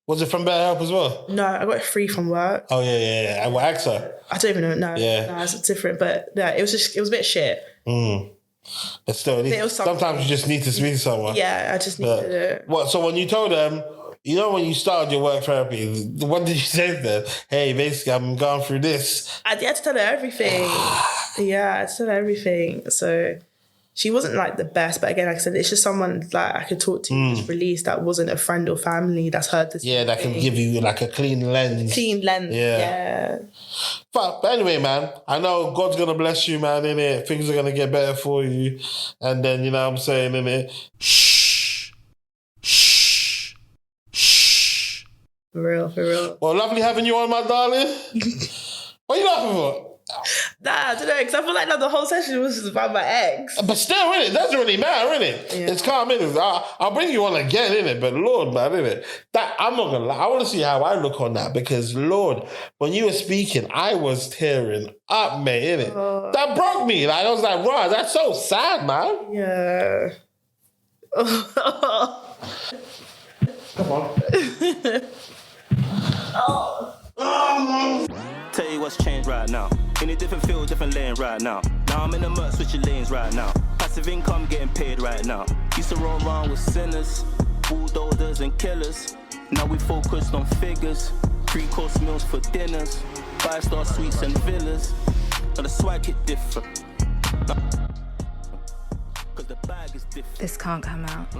Was it from BetterHelp as well? No, I got it free from work. Oh yeah. And what AXA? I don't even know. No, yeah. No, it's different. But yeah, it was a bit shit. But still, sometimes you just need to speak to someone. Yeah, I just need to do it. What? So when you told them, you know, when you started your work therapy, what did you say to them? Hey, basically, I'm going through this. I had to tell her everything. Yeah, I had to tell her everything. So she wasn't like the best, but again, like I said, it's just someone that I could talk to, just release, that wasn't a friend or family that's heard this. Yeah, that can give you like a clean lens. Yeah. But anyway, man, I know God's going to bless you, man, innit? Things are going to get better for you. And then, you know what I'm saying, innit? For real. Well, lovely having you on, my darling. What are you laughing for? Nah, I don't know, because I feel like the whole session was just about my ex. But still, innit? It doesn't really matter, innit? Yeah. It's calm, innit? I'll bring you on again, innit? But Lord, man, innit? That, I'm not going to lie. I want to see how I look on that because, Lord, when you were speaking, I was tearing up, mate, innit? That broke me. Like, I was like, wow, that's so sad, man. Yeah. Come on. Tell you what's changed right now. In a different field, different lane right now. Now I'm in the mud, switching lanes right now. Passive income getting paid right now. Used to roll around with sinners, bulldozers and killers. Now we focused on figures, 3-course meals for dinners, 5-star suites and villas. Now the swag hit different. Cause the bag is different. This can't come out.